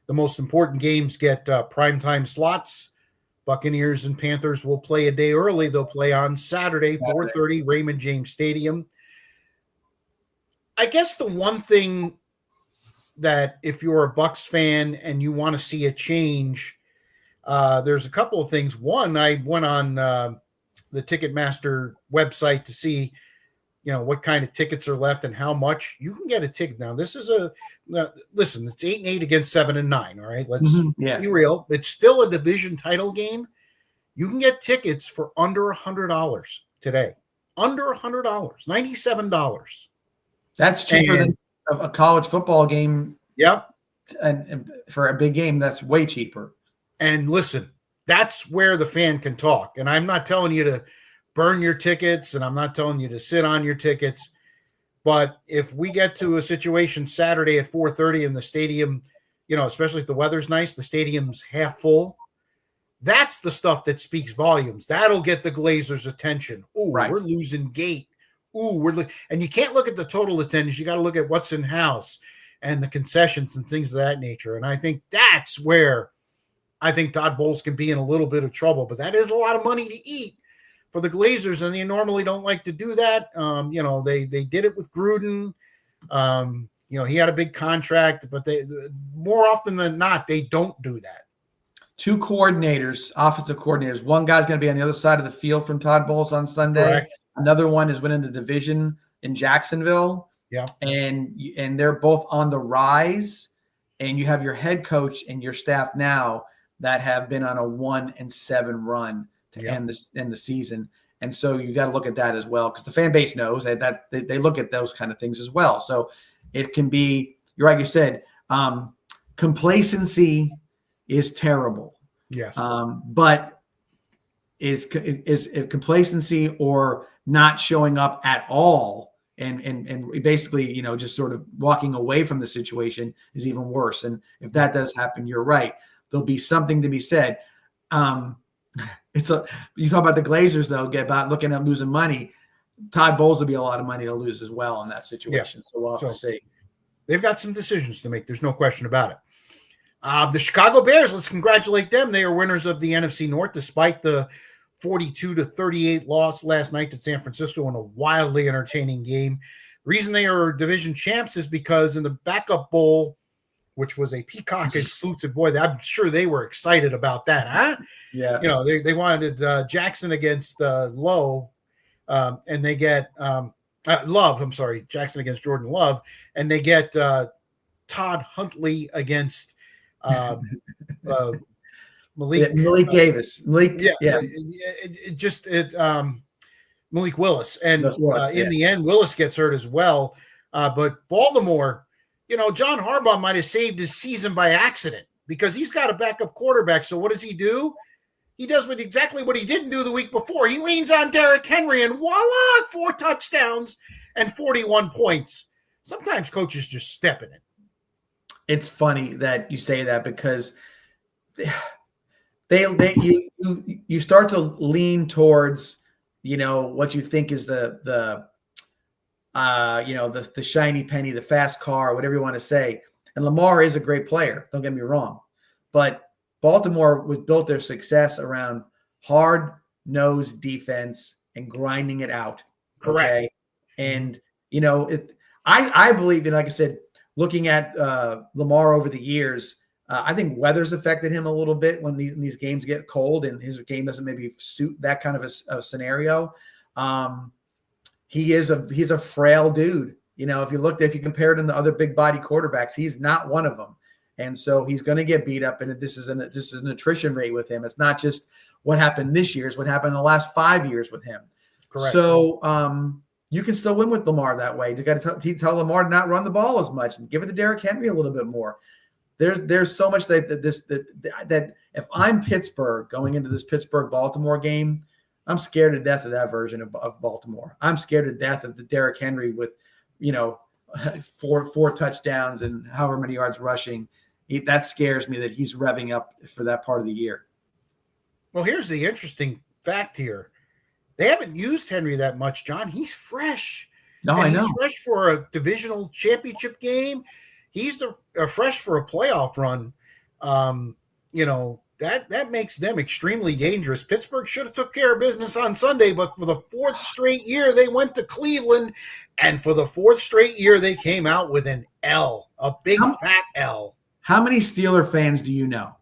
The most important games get primetime slots, Buccaneers and Panthers will play a day early. They'll play on Saturday, 4:30, Raymond James Stadium. I guess the one thing that if you're a Bucs fan and you want to see a change, there's a couple of things. One, I went on the Ticketmaster website to see, what kind of tickets are left and how much you can get a ticket. Now, this is listen, it's 8-8 against 7-9. All right. Let's be real. It's still a division title game. You can get tickets for under $100 today. Under $100, $97. That's cheaper than a college football game. Yep. And for a big game, that's way cheaper. And listen, that's where the fan can talk. And I'm not telling you to burn your tickets, and I'm not telling you to sit on your tickets. But if we get to a situation Saturday at 4:30 in the stadium, especially if the weather's nice, the stadium's half full, that's the stuff that speaks volumes. That'll get the Glazers' attention. Ooh, right. We're losing gate. Ooh, and you can't look at the total attendance. You got to look at what's in house and the concessions and things of that nature. And I think that's where I think Todd Bowles can be in a little bit of trouble. But that is a lot of money to eat for the Glazers, and they normally don't like to do that. They did it with Gruden. He had a big contract, but they more often than not, they don't do that. Two coordinators, offensive coordinators. One guy's going to be on the other side of the field from Todd Bowles on Sunday. Correct. Another one is winning the division in Jacksonville. Yeah. And they're both on the rise. And you have your head coach and your staff now that have been on a 1-7 run to end the season. And so you got to look at that as well, because the fan base knows that they look at those kind of things as well. So it can be, you're right, you said, complacency is terrible. Yes. But is complacency or not showing up at all and basically, just sort of walking away from the situation is even worse. And if that does happen, you're right. There'll be something to be said. You talk about the Glazers, though, about looking at losing money. Todd Bowles will be a lot of money to lose as well in that situation. Yeah. So we'll have to see. They've got some decisions to make. There's no question about it. The Chicago Bears, let's congratulate them. They are winners of the NFC North despite the 42-38 loss last night to San Francisco in a wildly entertaining game. The reason they are division champs is because in the backup bowl, which was a Peacock exclusive, boy, I'm sure they were excited about that, huh? Yeah. They wanted Jackson against Lowe, and they get Love. I'm sorry, Jackson against Jordan Love, and they get Todd Huntley against Malik Davis. Malik Willis. And in the end, Willis gets hurt as well. But Baltimore, John Harbaugh might have saved his season by accident because he's got a backup quarterback. So what does he do? He does exactly what he didn't do the week before. He leans on Derrick Henry and voila, 4 touchdowns and 41 points. Sometimes coaches just step in it. It's funny that you say that because you start to lean towards, what you think is the shiny penny, the fast car, whatever you want to say. And Lamar is a great player. Don't get me wrong, but Baltimore was built their success around hard-nosed defense and grinding it out. Correct. Okay? And I believe, like I said, looking at Lamar over the years, I think weather's affected him a little bit when these games get cold and his game doesn't maybe suit that kind of a scenario. He's a frail dude. If you compared him to other big body quarterbacks, he's not one of them. And so he's going to get beat up. And this is an attrition rate with him. It's not just what happened this year. It's what happened in the last 5 years with him. Correct. So you can still win with Lamar that way. You got to tell Lamar to not run the ball as much and give it to Derrick Henry a little bit more. There's so much that if I'm Pittsburgh going into this Pittsburgh-Baltimore game, I'm scared to death of that version of Baltimore. I'm scared to death of the Derrick Henry with, four touchdowns and however many yards rushing. That scares me that he's revving up for that part of the year. Well, here's the interesting fact here. They haven't used Henry that much, John. He's fresh. No, I know. He's fresh for a divisional championship game. He's fresh for a playoff run. that makes them extremely dangerous. Pittsburgh should have took care of business on Sunday, but for the fourth straight year, they went to Cleveland, and for the fourth straight year, they came out with an L, a big fat L. How many Steeler fans do you know?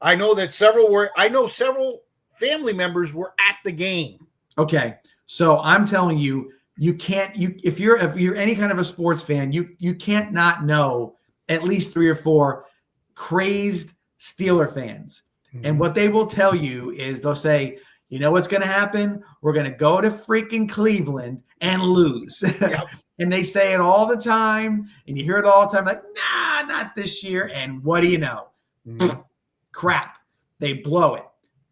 I know that several family members were at the game. Okay, so I'm telling you, if you're any kind of a sports fan, you can't not know at least 3 or 4 crazed Steeler fans. Mm-hmm. And what they will tell you is they'll say, you know what's going to happen? We're going to go to freaking Cleveland and lose. Yep. And they say it all the time, and you hear it all the time, like, nah, not this year. And what do you know? Mm-hmm. Crap. They blow it.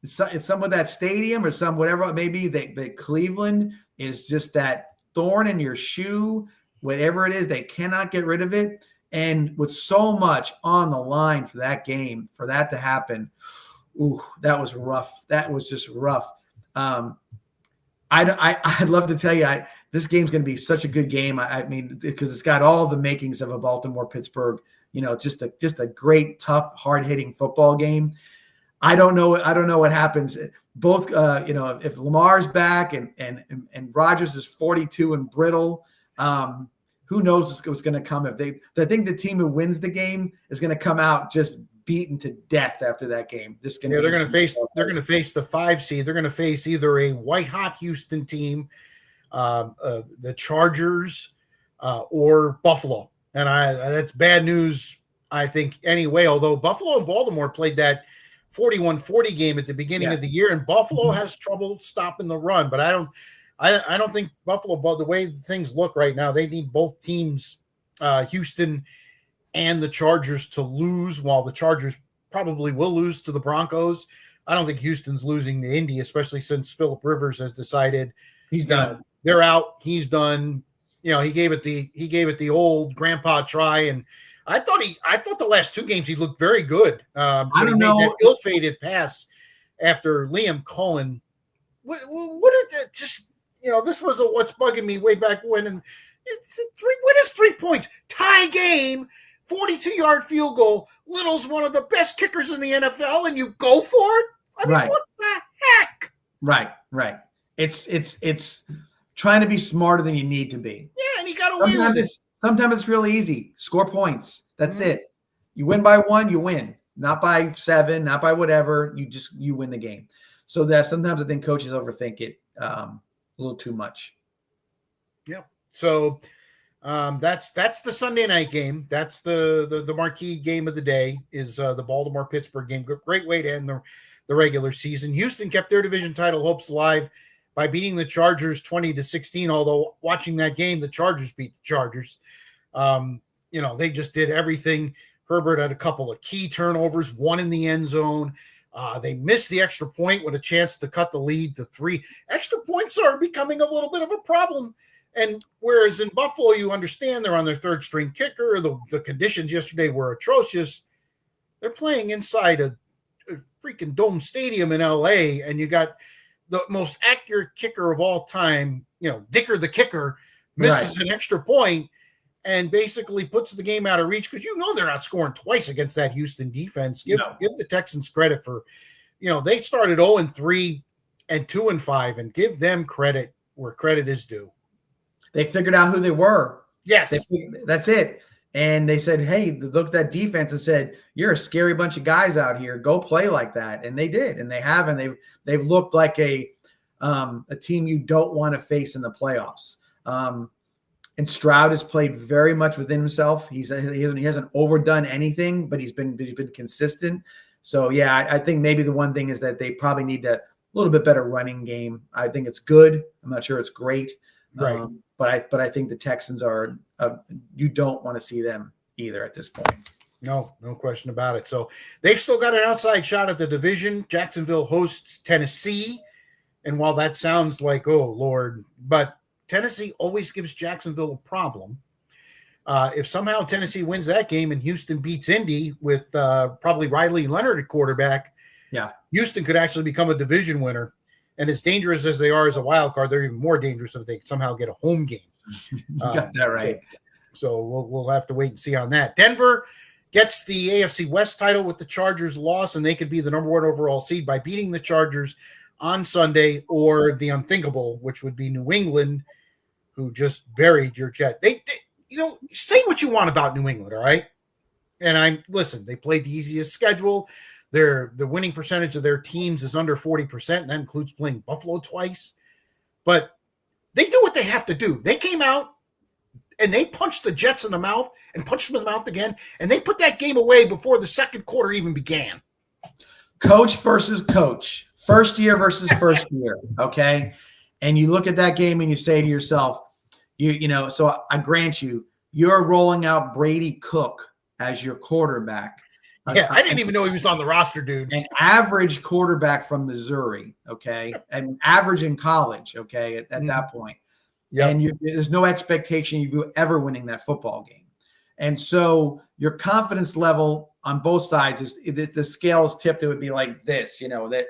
It's some of that stadium or some whatever it may be. That Cleveland is just that thorn in your shoe, whatever it is, they cannot get rid of it. And with so much on the line for that game, for that to happen, ooh, that was rough. That was just rough. I'd love to tell you, this game's going to be such a good game. I mean, because it's got all the makings of a Baltimore-Pittsburgh, just a great, tough, hard-hitting football game. I don't know what happens. Both, if Lamar's back and Rodgers is 42 and brittle, who knows what's going to come. I think the team who wins the game is going to come out just beaten to death after that game. They're going to face the 5 seed. They're going to face either a white hot Houston team, the Chargers, or Buffalo. And that's bad news, I think, anyway. Although Buffalo and Baltimore played that 41-40 game at the beginning of the year, and Buffalo has trouble stopping the run. But I don't think Buffalo, the way things look right now, they need both teams, Houston and the Chargers, to lose, while the Chargers probably will lose to the Broncos. I don't think Houston's losing to Indy, especially since Phillip Rivers has decided he's done. They're out. He's done. He gave it the old grandpa try, and I thought the last 2 games he looked very good. I don't know, that ill-fated pass after Liam Cohen. What did that just? This was what's bugging me way back when. And what is 3 points? Tie game, 42-yard field goal. Little's one of the best kickers in the NFL, and you go for it? I mean, what the heck? Right. It's trying to be smarter than you need to be. Yeah, and you got to win. Sometimes it's really easy. Score points. That's it. You win by 1, you win. Not by 7, not by whatever. You win the game. So that sometimes I think coaches overthink it a little too much. Yep. So that's the Sunday night game. That's the marquee game of the day is the Baltimore-Pittsburgh game. Great way to end the regular season. Houston kept their division title hopes alive by beating the Chargers 20-16. Although watching that game, the Chargers beat the Chargers. They just did everything. Herbert had a couple of key turnovers, 1 in the end zone. They missed the extra point with a chance to cut the lead to 3. Extra points are becoming a little bit of a problem. And whereas in Buffalo, you understand they're on their 3rd string kicker, the conditions yesterday were atrocious. They're playing inside a freaking dome stadium in LA, and you got the most accurate kicker of all time, Dicker the kicker, misses an extra point and basically puts the game out of reach, because they're not scoring twice against that Houston defense. Give the Texans credit for, they started 0-3 and 2-5, and give them credit where credit is due. They figured out who they were. Yes. That's it. And they said, hey, look at that defense and said, you're a scary bunch of guys out here. Go play like that. And they did. And they have. And they've looked like a team you don't want to face in the playoffs. And Stroud has played very much within himself. He hasn't overdone anything, but he's been consistent. So, yeah, I think maybe the one thing is that they probably need a little bit better running game. I think it's good. I'm not sure it's great. Right. But I think the Texans are you don't want to see them either at this point. No question about it. So they've still got an outside shot at the division. Jacksonville hosts Tennessee. And while that sounds like, oh, Lord, but Tennessee always gives Jacksonville a problem. If somehow Tennessee wins that game and Houston beats Indy with probably Riley Leonard at quarterback, Houston could actually become a division winner. And as dangerous as they are as a wild card, they're even more dangerous if they somehow get a home game. You got that right. So we'll have to wait and see on that. Denver gets the AFC West title with the Chargers loss, and they could be the number 1 overall seed by beating the Chargers on Sunday, or the unthinkable, which would be New England, who just buried your Jet. They say what you want about New England, all right? And listen, they played the easiest schedule. The winning percentage of their teams is under 40%, and that includes playing Buffalo twice. But they do what they have to do. They came out and they punched the Jets in the mouth and punched them in the mouth again, and they put that game away before the second quarter even began. Coach versus coach, first year versus first year, okay? And you look at that game and you say to yourself, so I grant you're rolling out Brady Cook as your quarterback. Yeah, I didn't even know he was on the roster, dude. An average quarterback from Missouri, okay? An average in college, okay, at that point. Yep. And there's no expectation of you ever winning that football game. And so your confidence level on both sides is the scale is tipped. It would be like this, that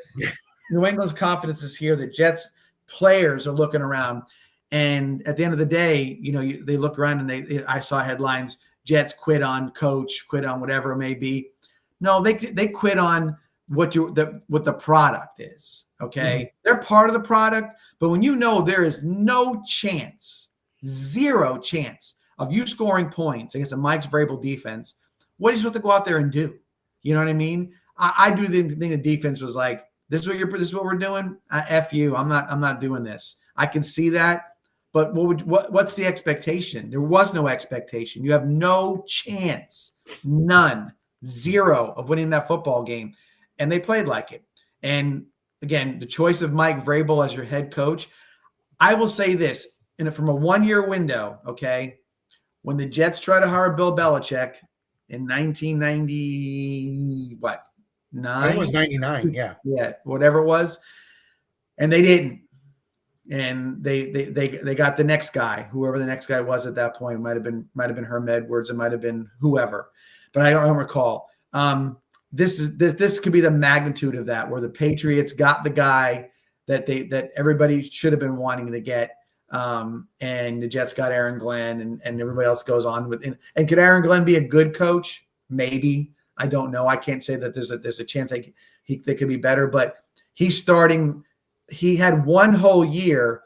New England's confidence is here. The Jets players are looking around. And at the end of the day, they look around and I saw headlines, Jets quit on coach, quit on whatever it may be. No, they quit on what the product is. Okay. Mm-hmm. They're part of the product, but when there is no chance, 0 chance of you scoring points against a Mike Vrabel defense, what are you supposed to go out there and do? You know what I mean? I do think the defense was like, this is what we're doing. F you. I'm not doing this. I can see that. But what's the expectation? There was no expectation. You have no chance, none, 0 of winning that football game. And they played like it. And again, the choice of Mike Vrabel as your head coach, I will say this, from a 1-year window, okay, when the Jets tried to hire Bill Belichick in 1990, what? I think it was 99, yeah. Yeah, whatever it was. And they didn't. And they got the next guy, whoever the next guy was at that point. It might have been Herm Edwards, it might have been whoever, but I don't recall. This could be the magnitude of that, where the Patriots got the guy that everybody should have been wanting to get, and the Jets got Aaron Glenn, and everybody else goes on with. And could Aaron Glenn be a good coach? Maybe. I don't know. I can't say that there's a chance they could be better, but he's starting. He had 1 whole year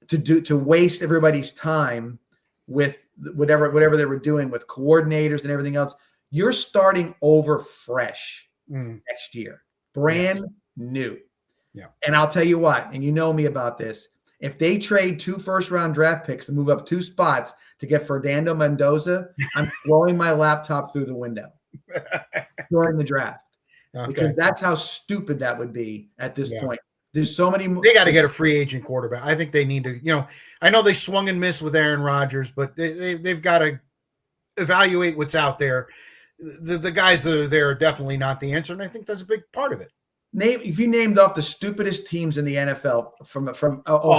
to waste everybody's time with whatever they were doing with coordinators and everything else. You're starting over fresh next year, brand new. Yeah. And I'll tell you what, and you know me about this. If they trade 2 first-round draft picks to move up 2 spots to get Fernando Mendoza, I'm throwing my laptop through the window during the draft. Okay. Because that's how stupid that would be at this point. There's so many. They got to get a free agent quarterback. I think they need to. I know they swung and missed with Aaron Rodgers, but they've got to evaluate what's out there. The guys that are there are definitely not the answer, and I think that's a big part of it. If you named off the stupidest teams in the NFL from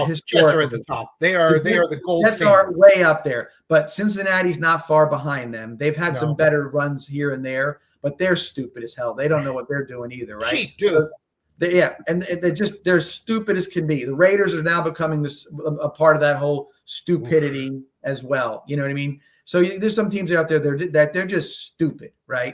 his Jets are at the top. They are the gold Jets are way up there, but Cincinnati's not far behind them. They've had some better runs here and there, but they're stupid as hell. They don't know what they're doing either, right? Cheap, dude. And they're stupid as can be. The Raiders are now becoming a part of that whole stupidity as well. You know what I mean? So there's some teams out there that they're just stupid, right?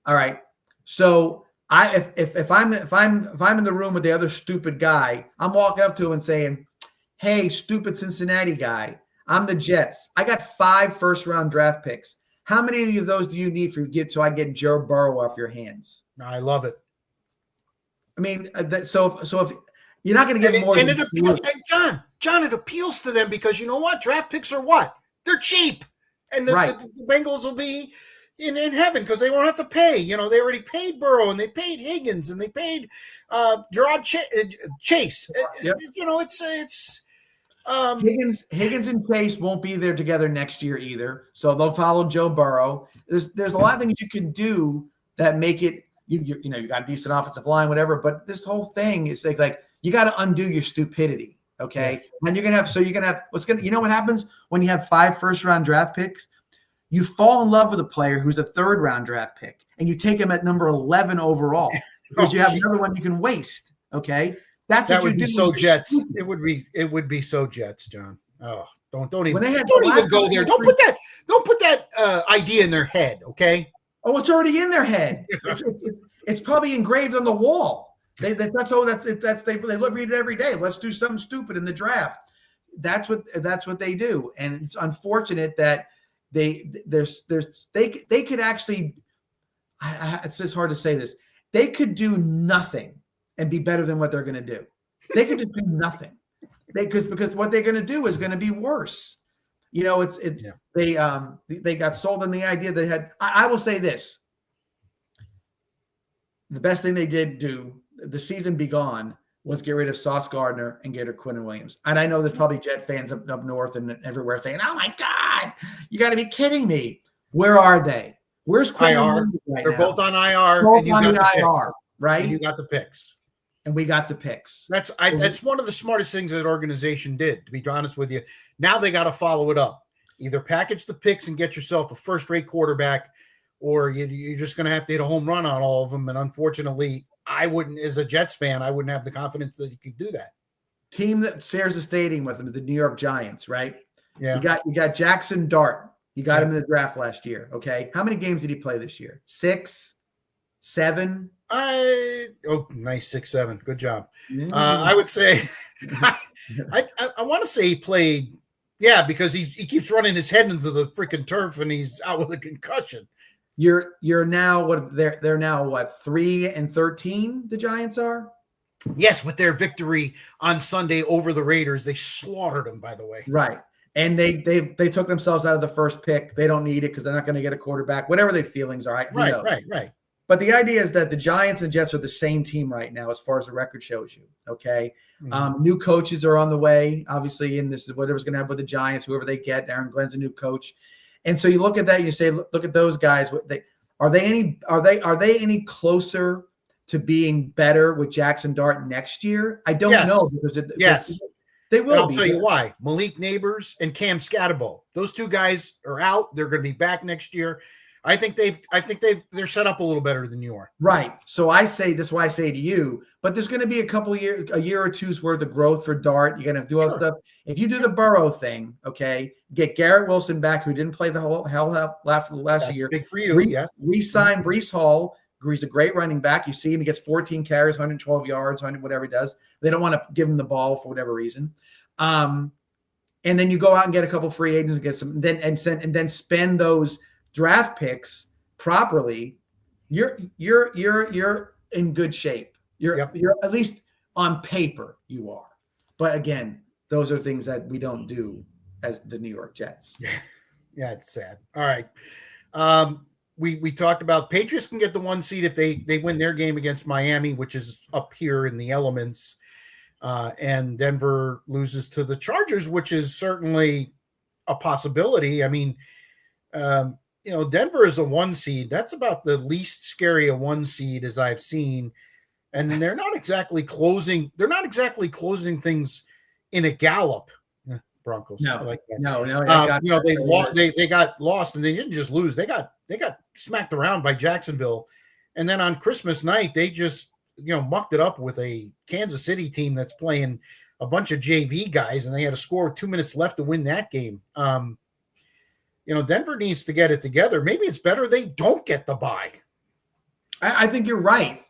All right. So if I'm in the room with the other stupid guy, I'm walking up to him and saying, "Hey, stupid Cincinnati guy, I'm the Jets. I got 5 first-round draft picks. How many of those do you need so I get Joe Burrow off your hands?" I love it. I mean, so if you're not going to get more, and it appeals, and John, it appeals to them because you know what? Draft picks are what? They're cheap, and the Bengals will be in heaven because they won't have to pay. They already paid Burrow, and they paid Higgins, and they paid Gerard Chase. Yep. It's Higgins and Chase won't be there together next year either, so they'll follow Joe Burrow. There's a lot of things you can do that make it. You got a decent offensive line, whatever, but this whole thing is like you got to undo your stupidity, okay? Yes. And you're gonna have what happens when you have 5 first-round draft picks? You fall in love with a player who's a 3rd-round draft pick, and you take him at number 11 overall because you have another one you can waste, okay? That would be so Jets. It would be so Jets, John. Oh, don't even go there. Don't put that idea in their head, okay? Oh, it's already in their head. It's probably engraved on the wall. They read it every day. Let's do something stupid in the draft. That's what they do, and it's unfortunate that they could actually. It's just hard to say this. They could do nothing and be better than what they're going to do. They could just do nothing. Because what they're going to do is going to be worse. You know, they got sold on the idea they had. I will say this: the best thing they did do the season be gone was get rid of Sauce Gardner and get rid of Quinton Williams. And I know there's probably Jet fans up north and everywhere saying, "Oh my God, you got to be kidding me! Where are they? Where's Quinton Williams right They're now? both on IR. Both and you on got the the IR, picks. right? And you got the picks. And we got the picks. That's one of the smartest things that organization did, to be honest with you. Now they got to follow it up. Either package the picks and get yourself a first-rate quarterback, or you're just going to have to hit a home run on all of them. And unfortunately, I wouldn't, as a Jets fan, I wouldn't have the confidence that you could do that. Team that shares the stadium with them, the New York Giants, right? Yeah. You got Jackson Dart. You got him in the draft last year. Okay. How many games did he play this year? 6, 7? Nice 6, 7. Good job. I would say I want to say he played, because he keeps running his head into the freaking turf and he's out with a concussion. You're now what they're now what 3-13 the Giants are? Yes, with their victory on Sunday over the Raiders, they slaughtered them, by the way. Right. And they took themselves out of the first pick. They don't need it because they're not going to get a quarterback. Whatever their feelings are, Right. But the idea is that the Giants and Jets are the same team right now, as far as the record shows you. Okay, new coaches are on the way, obviously, and this is whatever's going to happen with the Giants, whoever they get. Aaron Glenn's a new coach, and so you look at that and you say, look at those guys. Are they any closer to being better with Jackson Dart next year? I don't know because they will. And I'll tell you why. Malik Neighbors and Cam Scatterbo, those two guys are out. They're going to be back next year. I think they're set up a little better than you are. Right. So I say this is why I say to you, but there's going to be a year or two's worth of growth for Dart. You're going to have to do all that stuff. If you do the Burrow thing, okay, get Garrett Wilson back, who didn't play the whole last year. Big for you. Yes. Re-sign Breece Hall. He's a great running back. You see him; he gets 14 carries, 112 yards, 100 whatever he does. They don't want to give him the ball for whatever reason. And then you go out and get a couple free agents and get some, and then spend those draft picks properly. You're in good shape. You're at least on paper you are. But again, those are things that we don't do as the New York Jets. Yeah, it's sad. All right. We talked about Patriots can get the 1 seed if they win their game against Miami, which is up here in the elements. And Denver loses to the Chargers, which is certainly a possibility. I mean, Denver is a 1 seed. That's about the least scary a 1 seed as I've seen. And they're not exactly closing things in a gallop. Broncos. No, I like that. No. They got lost, and they didn't just lose. They got smacked around by Jacksonville. And then on Christmas night, they just, mucked it up with a Kansas City team that's playing a bunch of JV guys, and they had to score 2 minutes left to win that game. Denver needs to get it together. Maybe it's better they don't get the bye. I think you're right.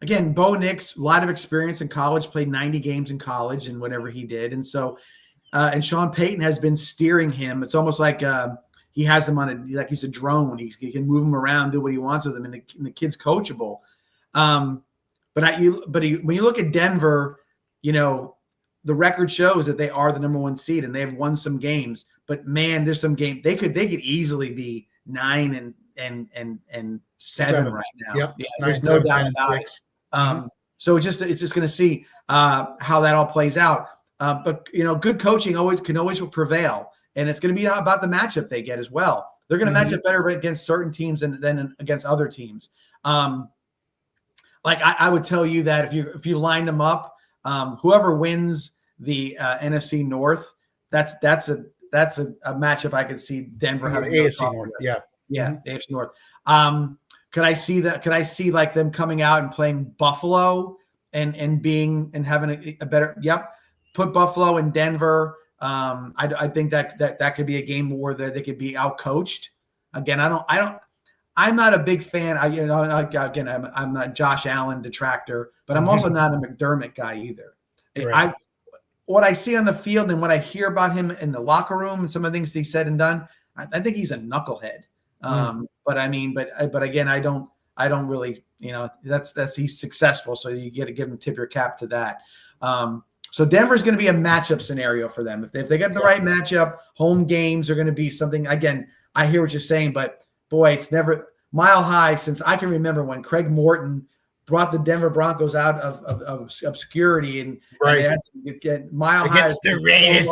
Again, Bo Nix, a lot of experience in college, played 90 games in college and whatever he did. And so, and Sean Payton has been steering him. It's almost like he has him like he's a drone. He can move him around, do what he wants with him, and the kid's coachable. When you look at Denver, the record shows that they are the number 1 seed and they have won some games. But man, there's some game they could easily be 9 and 7 right now. Yep. Yeah, there's no doubt about it. So it's just going to see how that all plays out. But good coaching can always prevail, and it's going to be about the matchup they get as well. They're going to match up better against certain teams than against other teams. Like I would tell you that if you line them up, whoever wins the NFC North, that's a matchup I could see Denver having. AFC North, AFC North. Could I see that? Could I see like them coming out and playing Buffalo and having a better? Yep, put Buffalo and Denver. I think that could be a game where they could be outcoached. Again, I I'm not a big fan. Again, I'm not Josh Allen detractor, but I'm also not a McDermott guy either. Right. What I see on the field and what I hear about him in the locker room and some of the things he said and done, I think he's a knucklehead. But again, I don't really, that's he's successful, so you got to give him tip your cap to that. So Denver's going to be a matchup scenario for them. If they get the right matchup, home games are going to be something. Again, I hear what you're saying, but boy, it's never mile high since I can remember when Craig Morton brought the Denver Broncos out of obscurity and they had to get Mile High against the Raiders.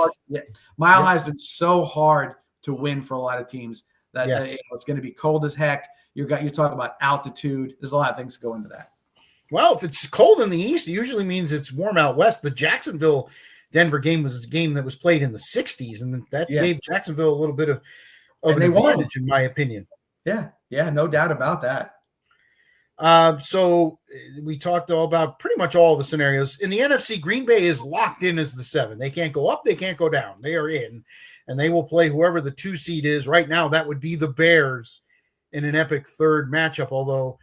Mile High has been so hard to win for a lot of teams that it's going to be cold as heck. You're talking about altitude. There's a lot of things to go into that. Well, if it's cold in the east, it usually means it's warm out west. The Jacksonville Denver game was a game that was played in the 60s, and that gave Jacksonville a little bit of an advantage, in my opinion. Yeah, no doubt about that. So we talked all about pretty much all the scenarios. In the NFC, Green Bay is locked in as the 7. They can't go up, they can't go down. They are in, and they will play whoever the 2 seed is. Right now, that would be the Bears in an epic third matchup, although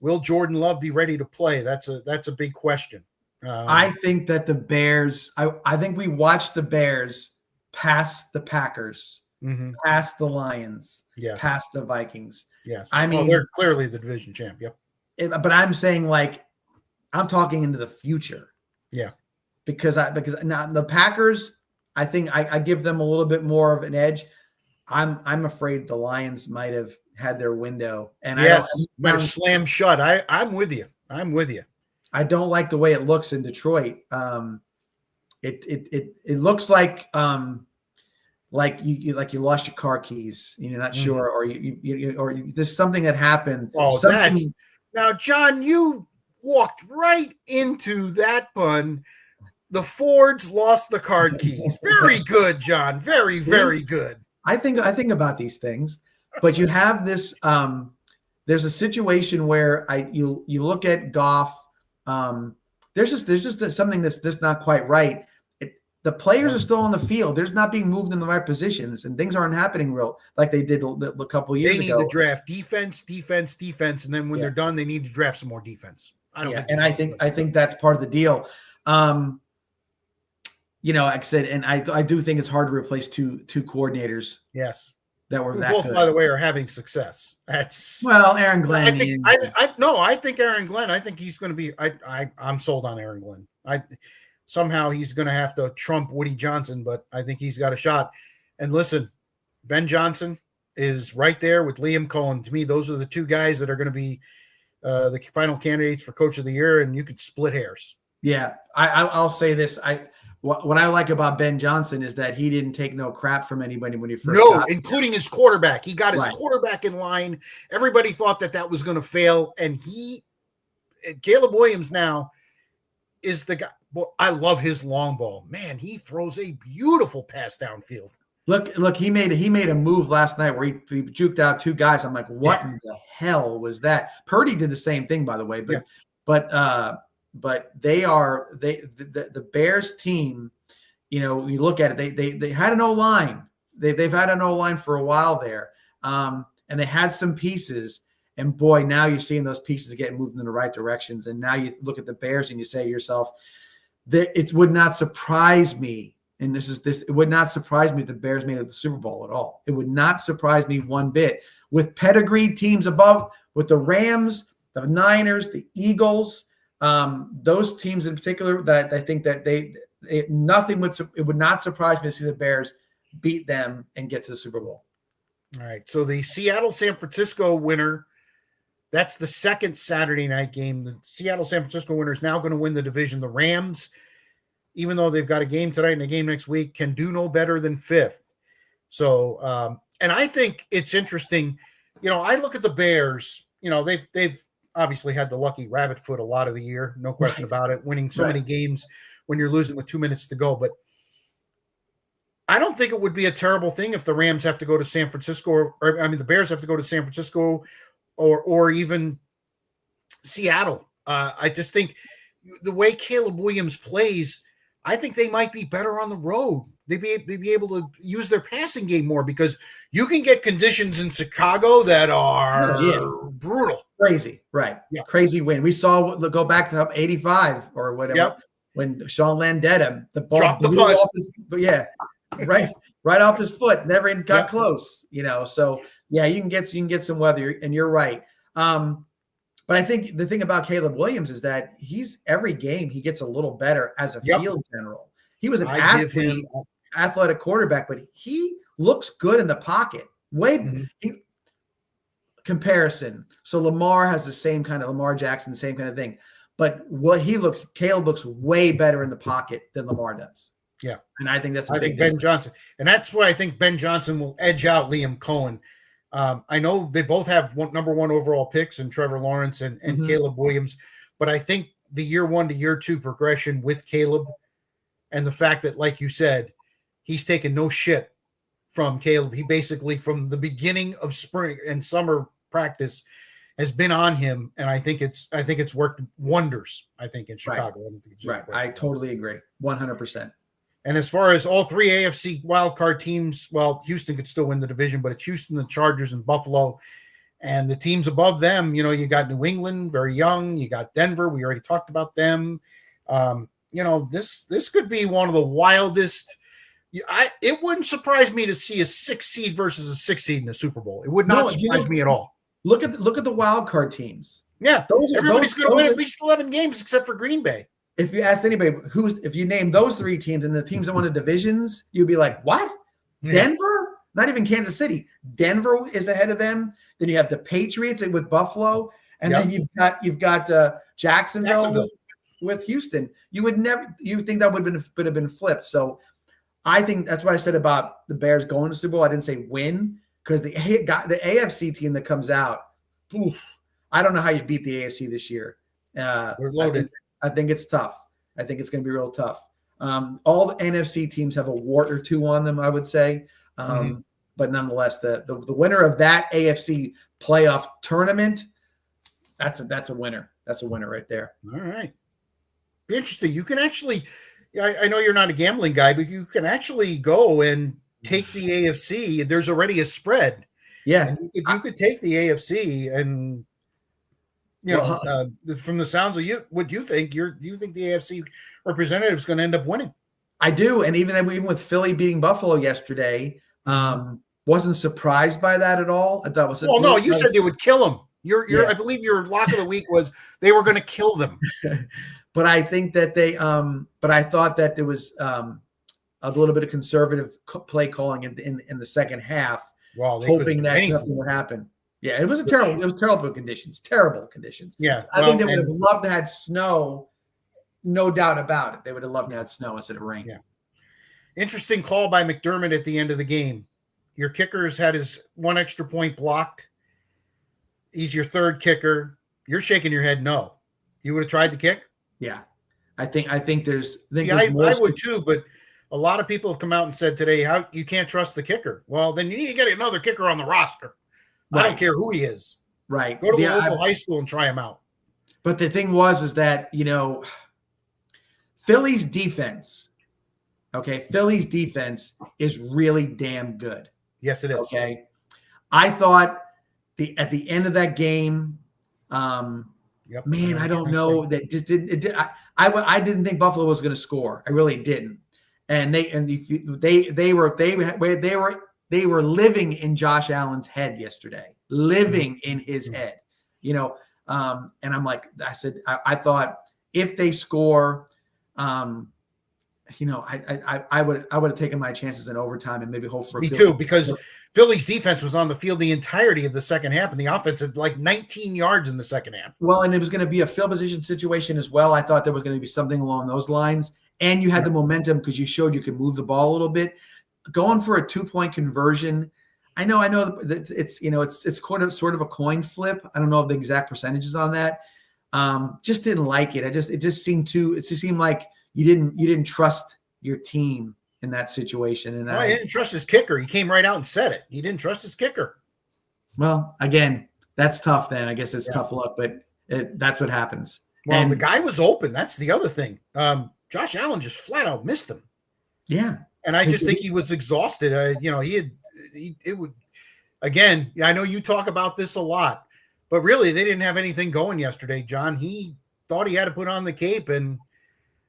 will Jordan Love be ready to play? That's a big question. I think that the Bears, I think we watched the Bears pass the Packers, pass the Lions, pass the Vikings. Yes. I mean, they're clearly the division champ. Yep. But I'm saying, I'm talking into the future. Yeah. Because now the Packers, I think I give them a little bit more of an edge. I'm afraid the Lions might have had their window, and might have slammed shut. I'm with you. I don't like the way it looks in Detroit. It looks like you lost your car keys and you're not sure, or you there's something that happened. Now, John, you walked right into that pun. The Fords lost the car keys. Very good, John. Very, very good. I think about these things, but you have this. There's a situation where you look at Goff. There's just something that's not quite right. The players are still on the field. They're not being moved in the right positions, and things aren't happening real like they did a couple of years ago. They need to draft defense, and then when they're done, they need to draft some more defense. I think that's part of the deal. Like I said, and I do think it's hard to replace two coordinators. Yes, that were both good. By the way, are having success. Aaron Glenn. I think Aaron Glenn. I think he's going to be. I'm sold on Aaron Glenn. Somehow he's going to have to trump Woody Johnson, but I think he's got a shot. And listen, Ben Johnson is right there with Liam Cohen. To me, those are the 2 guys that are going to be the final candidates for Coach of the Year, and you could split hairs. Yeah, I'll say this. What I like about Ben Johnson is that he didn't take no crap from anybody when he first got including his quarterback. He got his quarterback in line. Everybody thought that was going to fail, and Caleb Williams now is the guy. Well, I love his long ball. Man, he throws a beautiful pass downfield. Look, he made a move last night where he juked out 2 guys. I'm like, what in the hell was that? Purdy did the same thing, by the way, but the Bears team, you look at it, they had an O-line. They've had an O-line for a while there. And they had some pieces, and boy, now you're seeing those pieces getting moved in the right directions. And now you look at the Bears and you say to yourself, that it would not surprise me. And it would not surprise me if the Bears made it to the Super Bowl at all. It would not surprise me one bit. With pedigreed teams above, with the Rams, the Niners, the Eagles, those teams in particular, that I think that it would not surprise me to see the Bears beat them and get to the Super Bowl. All right. So the Seattle-San Francisco winner, that's the second Saturday night game. The Seattle-San Francisco winner is now going to win the division. The Rams, even though they've got a game tonight and a game next week, can do no better than 5th. So, and I think it's interesting. I look at the Bears. They've obviously had the lucky rabbit foot a lot of the year, no question about it, winning so many games when you're losing with 2 minutes to go. But I don't think it would be a terrible thing if the Rams have to go to San Francisco, the Bears have to go to San Francisco or even Seattle. I just think the way Caleb Williams plays, I think they might be better on the road they'd be able to use their passing game more, because you can get conditions in Chicago that are brutal. Crazy, right? Yeah. Crazy win. We saw go back to 85 or whatever when Sean Landeta, the ball dropped the blew punt. off his, right off his foot, never even got close. So yeah, you can get some weather, and you're right. But I think the thing about Caleb Williams is that every game he gets a little better as a field general. He was an athletic quarterback, but he looks good in the pocket. Comparison. So Lamar has the same kind of Lamar Jackson, the same kind of thing. But Caleb looks way better in the pocket than Lamar does. Yeah. And I think that's Ben Johnson. And that's why I think Ben Johnson will edge out Liam Cohen. I know they both have number 1 overall picks in Trevor Lawrence and Caleb Williams, but I think the year 1 to year 2 progression with Caleb, and the fact that, like you said, he's taken no shit from Caleb. He basically, from the beginning of spring and summer practice, has been on him, and I think it's worked wonders. I think in Chicago. Right. I totally agree, 100%. And as far as all 3 AFC wildcard teams, well, Houston could still win the division, but it's Houston, the Chargers, and Buffalo. And the teams above them, you got New England, very young. You got Denver. We already talked about them. This could be one of the wildest. It wouldn't surprise me to see a 6 seed versus a 6 seed in the Super Bowl. It would not surprise me at all. Look at the wild card teams. Yeah, everybody's going to win at least 11 games except for Green Bay. If you asked anybody if you name those 3 teams and the teams that won the divisions, you'd be like, what? Yeah. Denver? Not even Kansas City. Denver is ahead of them. Then you have the Patriots with Buffalo, and then you've got Jacksonville with Houston. You think that would have been flipped. So I think that's what I said about the Bears going to Super Bowl. I didn't say win, because the AFC team that comes out, I don't know how you beat the AFC this year. They're loaded. I think it's tough. I think it's going to be real tough. All the NFC teams have a wart or two on them, I would say. But nonetheless, the winner of that AFC playoff tournament, that's a winner. That's a winner right there. All right. Interesting. You can actually, I know you're not a gambling guy, but you can actually go and take the AFC. There's already a spread. Yeah. And you could take the AFC and, from the sounds of what you think, you think the AFC representative is going to end up winning. I do. And even with Philly beating Buffalo yesterday, wasn't surprised by that at all. I thought you said they would kill them. I believe your lock of the week was they were going to kill them. But I think that but I thought that there was a little bit of conservative play calling in the second half, hoping that nothing would happen. Yeah, it was terrible conditions. Terrible conditions. Yeah, I think they would have loved to have snow. No doubt about it. They would have loved to have snow instead of rain. Yeah. Interesting call by McDermott at the end of the game. Your kicker's had his 1 extra point blocked. He's your 3rd kicker. You're shaking your head no. You would have tried to kick? Yeah. I think there's I would too, but a lot of people have come out and said today how you can't trust the kicker. Well, then you need to get another kicker on the roster. Right. I don't care who he is. Right. Go to the local high school and try him out. But the thing is that, Philly's defense is really damn good. Yes, it is. Okay. I thought at the end of that game, I don't know. That just didn't. I didn't think Buffalo was going to score. I really didn't. And they were living in Josh Allen's head yesterday, living in his head, and I'm like, I thought if they score, I would have taken my chances in overtime and maybe hope for. Me too, because Philly's defense was on the field the entirety of the second half, and the offense had like 19 yards in the second half. Well, and it was going to be a field position situation as well. I thought there was going to be something along those lines, and you had the momentum because you showed you could move the ball a little bit. Going for a 2-point conversion, I know that it's sort of a coin flip. I don't know the exact percentages on that. Just didn't like it. It just seemed like you didn't trust your team in that situation. And I didn't trust his kicker. He came right out and said it. He didn't trust his kicker. Well, again, that's tough. Then I guess it's tough luck, but that's what happens. Well, the guy was open. That's the other thing. Josh Allen just flat out missed him. Yeah. And I just think he was exhausted. It would, again, I know you talk about this a lot, but really they didn't have anything going yesterday, John. He thought he had to put on the cape, and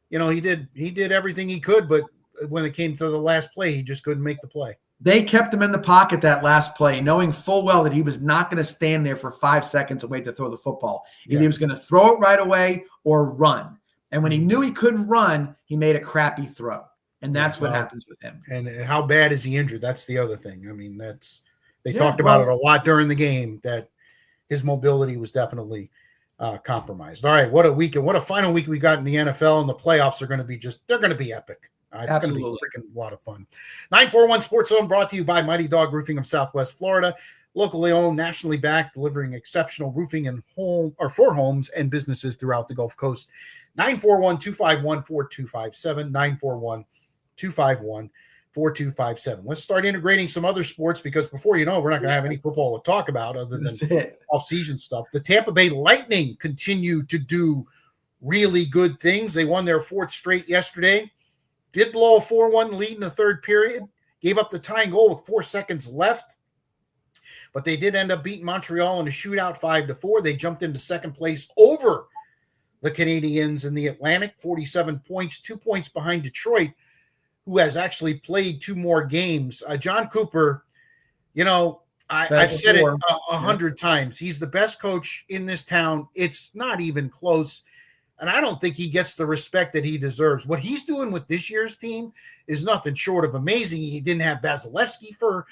he did everything he could, but when it came to the last play, he just couldn't make the play. They kept him in the pocket that last play, knowing full well that he was not going to stand there for 5 seconds and wait to throw the football. Either he was going to throw it right away or run. And when he knew he couldn't run, he made a crappy throw. And that's what happens with him. And how bad is he injured? That's the other thing. I mean, they talked about it a lot during the game, that his mobility was definitely compromised. All right, what a week and what a final week we got in the NFL, and the playoffs are going to be they're going to be epic. It's going to be a freaking lot of fun. 941 Sports Zone brought to you by Mighty Dog Roofing of Southwest Florida. Locally owned, nationally backed, delivering exceptional roofing and for homes and businesses throughout the Gulf Coast. 941-251-4257. 941-251-4257. Let's start integrating some other sports, because before you know, we're not going to have any football to talk about other than off-season stuff. The Tampa Bay Lightning continue to do really good things. They won their 4th straight yesterday. Did blow a 4-1 lead in the third period. Gave up the tying goal with 4 seconds left. But they did end up beating Montreal in a shootout 5-4. They jumped into second place over the Canadiens in the Atlantic, 47 points, 2 points behind Detroit, who has actually played 2 more games. John Cooper, I've said it 100 times. He's the best coach in this town. It's not even close. And I don't think he gets the respect that he deserves. What he's doing with this year's team is nothing short of amazing. He didn't have Vasilevsky for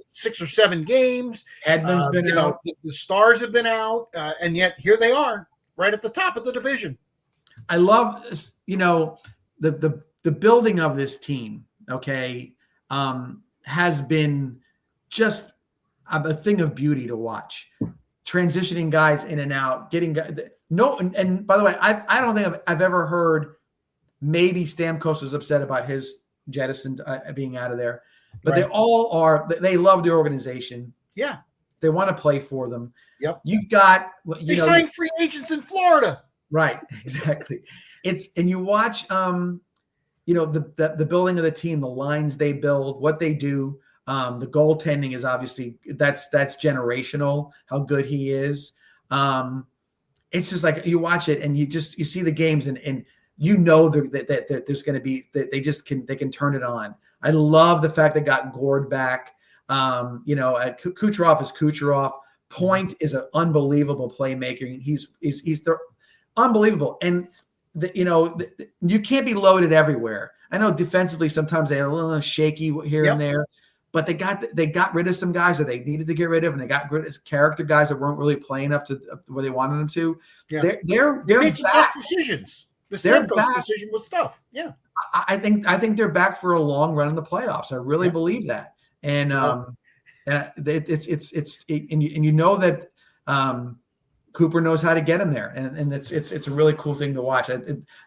6 or 7 games. Edmund's been out. The Stars have been out, and yet here they are, right at the top of the division. I love, the building of this team. Okay, has been just a thing of beauty to watch. Transitioning guys in and out, getting and by the way, I don't think I've ever heard. Maybe Stamkos was upset about his jettisoned being out of there, but they all are. They love their organization. Yeah, they want to play for them. Yep. You've got they signed free agents in Florida. Right. Exactly. And you watch the building of the team, the lines they build, what they do. The goaltending is obviously that's generational, how good he is. It's just like you watch it and you see the games and that there's going to be that they can turn it on. I love the fact they got Gord back. Kucherov is Kucherov. Point is an unbelievable playmaker. He's unbelievable. And you can't be loaded everywhere. I know defensively sometimes they're a little shaky here and there. But they got rid of some guys that they needed to get rid of, and they got rid of character guys that weren't really playing up to where they wanted them to. Yeah. They're made some tough decisions. The Stamkos decision was tough. Yeah, I think they're back for a long run in the playoffs. I really believe that, and it's that Cooper knows how to get him there, and it's a really cool thing to watch.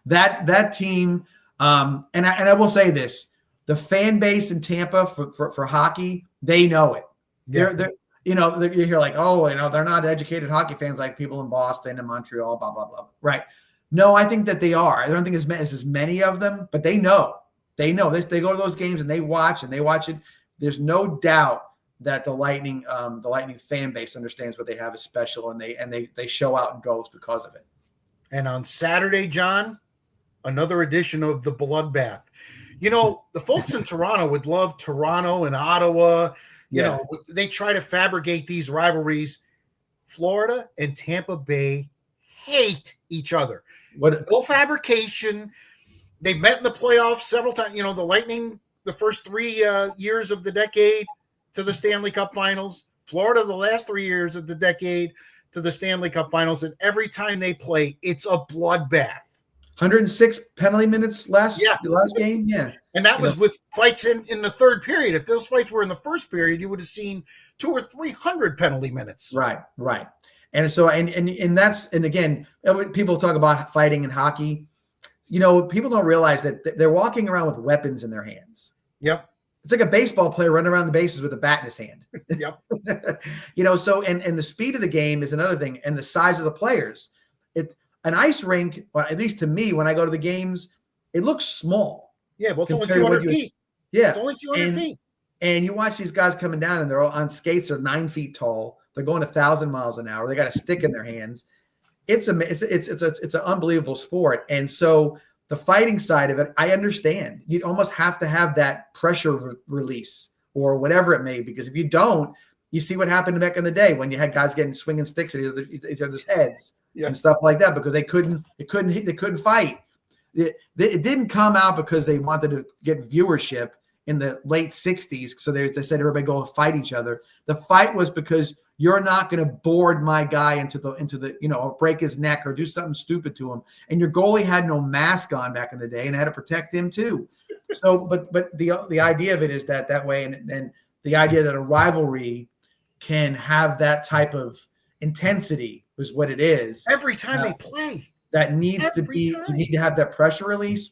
That team, and I will say this. The fan base in Tampa for hockey, they know it. Yeah. You hear like, they're not educated hockey fans like people in Boston and Montreal, blah, blah, blah. Right. No, I think that they are. I don't think as many of them, but they know. They know. They go to those games and they watch it. There's no doubt that the Lightning fan base understands what they have is special, and they show out in goals because of it. And on Saturday, John, another edition of the Bloodbath. The folks in Toronto would love Toronto and Ottawa. They try to fabricate these rivalries. Florida and Tampa Bay hate each other. No fabrication. They've met in the playoffs several times. The Lightning, the first 3 years of the decade to the Stanley Cup Finals. Florida, the last 3 years of the decade to the Stanley Cup Finals. And every time they play, it's a bloodbath. 106 penalty minutes last game. Yeah. And that was with fights in the third period. If those fights were in the first period, you would have seen 200 or 300 penalty minutes. Right. And so, and that's, and again, people talk about fighting in hockey. People don't realize that they're walking around with weapons in their hands. Yep. It's like a baseball player running around the bases with a bat in his hand. Yep. So, and the speed of the game is another thing, and the size of the players. An ice rink, or at least to me, when I go to the games, it looks small. Yeah, well, it's only compared to what 200 feet. Yeah. It's only 200 feet. And you watch these guys coming down and they're all on skates, they're 9 feet tall. They're going 1,000 miles an hour. They got a stick in their hands. It's an unbelievable sport. And so the fighting side of it, I understand. You'd almost have to have that pressure release or whatever it may be, because if you don't, you see what happened back in the day when you had guys getting swinging sticks at each other's heads and stuff like that, because they couldn't fight. It didn't come out because they wanted to get viewership in the late 60s. So they said, everybody go and fight each other. The fight was because you're not going to board my guy into the, or break his neck or do something stupid to him. And your goalie had no mask on back in the day and had to protect him too. So, but the idea of it is that way. And the idea that a rivalry can have that type of intensity is what it is. Every time they play. That needs to be, you need to have that pressure release.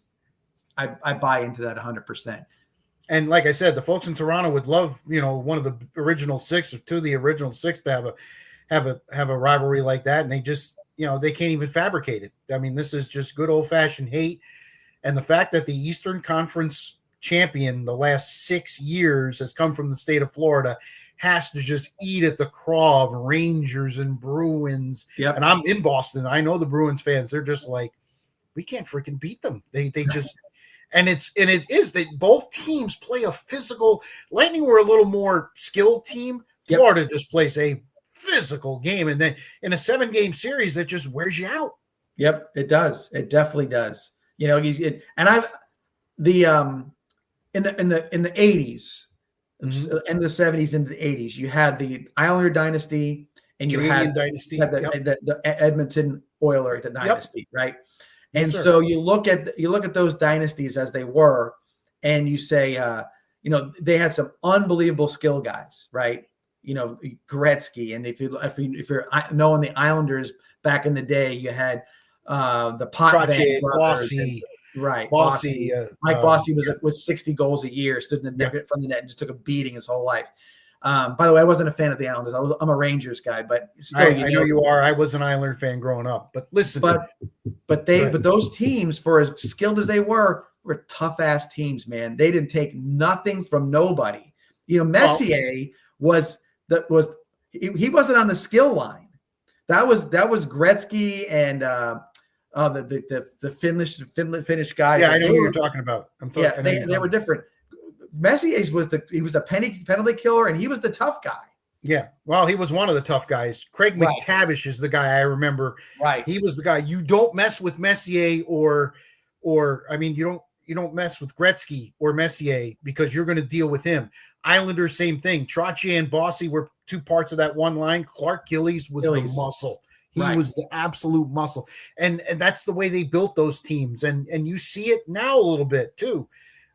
I buy into that 100%. And like I said, the folks in Toronto would love, one of the original six or two of the original six to have a rivalry like that. And they just, they can't even fabricate it. I mean, this is just good old fashioned hate. And the fact that the Eastern Conference champion the last 6 years has come from the state of Florida has to just eat at the craw of Rangers and Bruins. Yep. And I'm in Boston. I know the Bruins fans. They're just like, we can't freaking beat them. They just, and it is that both teams play a physical. Lightning were a little more skilled team. Yep. Florida just plays a physical game. And then in a 7-game series, that just wears you out. Yep, it does. It definitely does. In the 80s, Mm-hmm. in the 70s into the 80s, you had the Islander dynasty and you Canadian had dynasty, the Edmonton Oiler dynasty, right? And Yes, so you look at those dynasties as they were, and you say, they had some unbelievable skill guys, right? Gretzky, and if you're knowing the Islanders back in the day, you had the Potvin brothers. Right. Bossy. Mike Bossy was 60 goals a year, stood in the net from the net and just took a beating his whole life. By the way, I wasn't a fan of the Islanders. I'm a Rangers guy, but still, I know you are. I was an Islander fan growing up, but listen. But those teams, for as skilled as they were tough ass teams, man. They didn't take nothing from nobody. Messier he wasn't on the skill line. That was Gretzky and the Finnish guy. Yeah, I know who you're talking about. They were different. Messier's was the penalty killer, and he was the tough guy. Yeah, well, he was one of the tough guys. Craig McTavish is the guy I remember. Right, he was the guy. You don't mess with Messier or I mean, you don't mess with Gretzky or Messier because you're going to deal with him. Islanders, same thing. Trottier and Bossy were two parts of that one line. Clark Gillies was the muscle. He was the absolute muscle. And that's the way they built those teams. And you see it now a little bit too.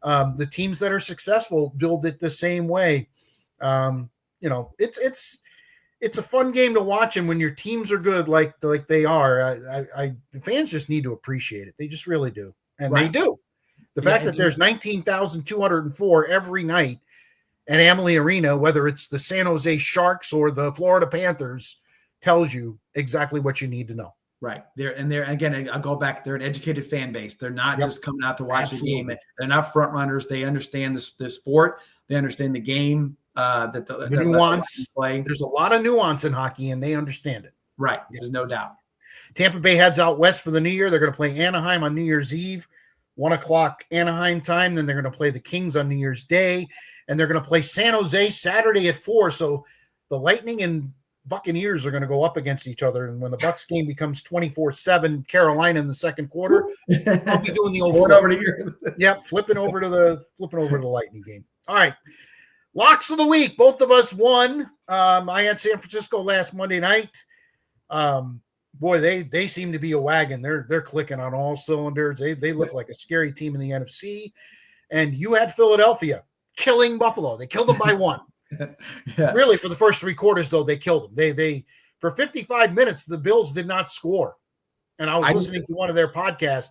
The teams that are successful build it the same way. It's a fun game to watch. And when your teams are good, like they are, the fans just need to appreciate it. They just really do. And they do. The fact that there's 19,204 every night at Amalie Arena, whether it's the San Jose Sharks or the Florida Panthers, tells you exactly what you need to know. Right. They're again, I'll go back. They're an educated fan base. They're not just coming out to watch the game. They're not front runners. They understand the sport. They understand the game. The nuance. There's a lot of nuance in hockey, and they understand it. Right. There's no doubt. Tampa Bay heads out west for the New Year. They're going to play Anaheim on New Year's Eve, 1:00 Anaheim time. Then they're going to play the Kings on New Year's Day, and they're going to play San Jose Saturday at 4. So the Lightning and Buccaneers are going to go up against each other, and when the Bucs game becomes 24-7 Carolina in the second quarter, I'll be doing the old flip over to here. Yep, flipping over to the Lightning game. All right, locks of the week. Both of us won. I had San Francisco last Monday night. Boy, they seem to be a wagon. They're clicking on all cylinders. They look like a scary team in the NFC. And you had Philadelphia killing Buffalo. They killed them by 1. Really, for the first 3 quarters, though, they killed them. They for 55 minutes, the Bills did not score. And I was listening to one of their podcasts.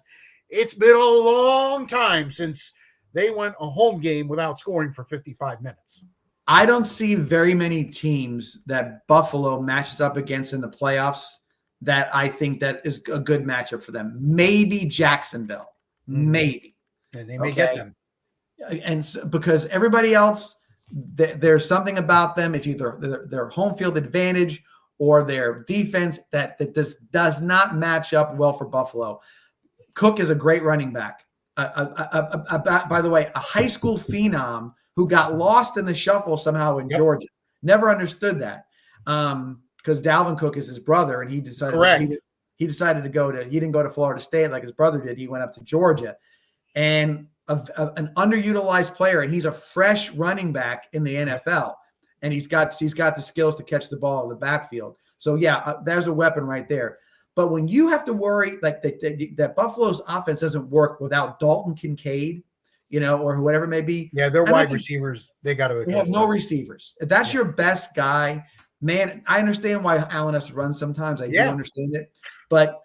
It's been a long time since they went a home game without scoring for 55 minutes. I don't see very many teams that Buffalo matches up against in the playoffs that I think that is a good matchup for them. Maybe Jacksonville. Maybe. And they may get them. And so, because everybody else, there's something about them. It's either their home field advantage or their defense that does not match up well for Buffalo. Cook is a great running back. By the way, a high school phenom who got lost in the shuffle somehow in Georgia. Never understood that. Because Dalvin Cook is his brother, and he decided he decided to go to. He didn't go to Florida State like his brother did. He went up to Georgia, and an underutilized player, and he's a fresh running back in the NFL, and he's got the skills to catch the ball in the backfield. So there's a weapon right there. But when you have to worry like that Buffalo's offense doesn't work without Dalton Kincaid, or whatever it may be. Yeah, their wide receivers, they got to. They have no receivers. If that's your best guy, man, I understand why Allen has to run sometimes. I do understand it. But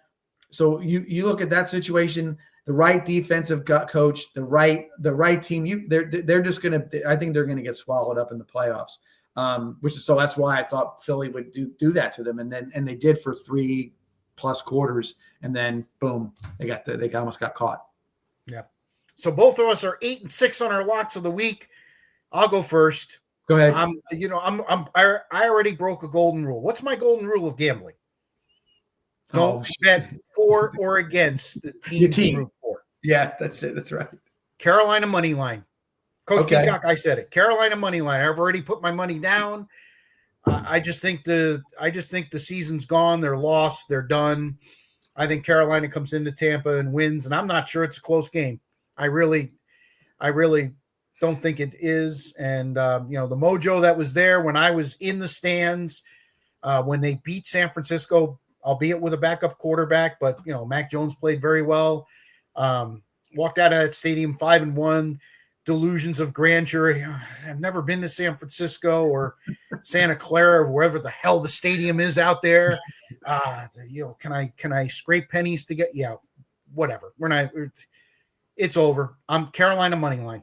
so you look at that situation, the right defensive coach, the right team, they're just gonna. I think they're gonna get swallowed up in the playoffs. That's why I thought Philly would do that to them, and they did for 3+ quarters, and then boom, they almost got caught. Yeah. So both of us are 8-6 on our locks of the week. I'll go first. Go ahead. I already broke a golden rule. What's my golden rule of gambling? Don't bet for or against the team you root for. Yeah, that's it. That's right. Carolina money line. Coach Peacock, I said it. Carolina money line. I've already put my money down. I just think the season's gone. They're lost. They're done. I think Carolina comes into Tampa and wins, and I'm not sure it's a close game. I really don't think it is. And the mojo that was there when I was in the stands, when they beat San Francisco, albeit with a backup quarterback, but Mac Jones played very well. Walked out of that stadium 5-1. Delusions of grandeur. I've never been to San Francisco or Santa Clara or wherever the hell the stadium is out there. Can I scrape pennies to get? Yeah, whatever. It's over. I'm Carolina money line.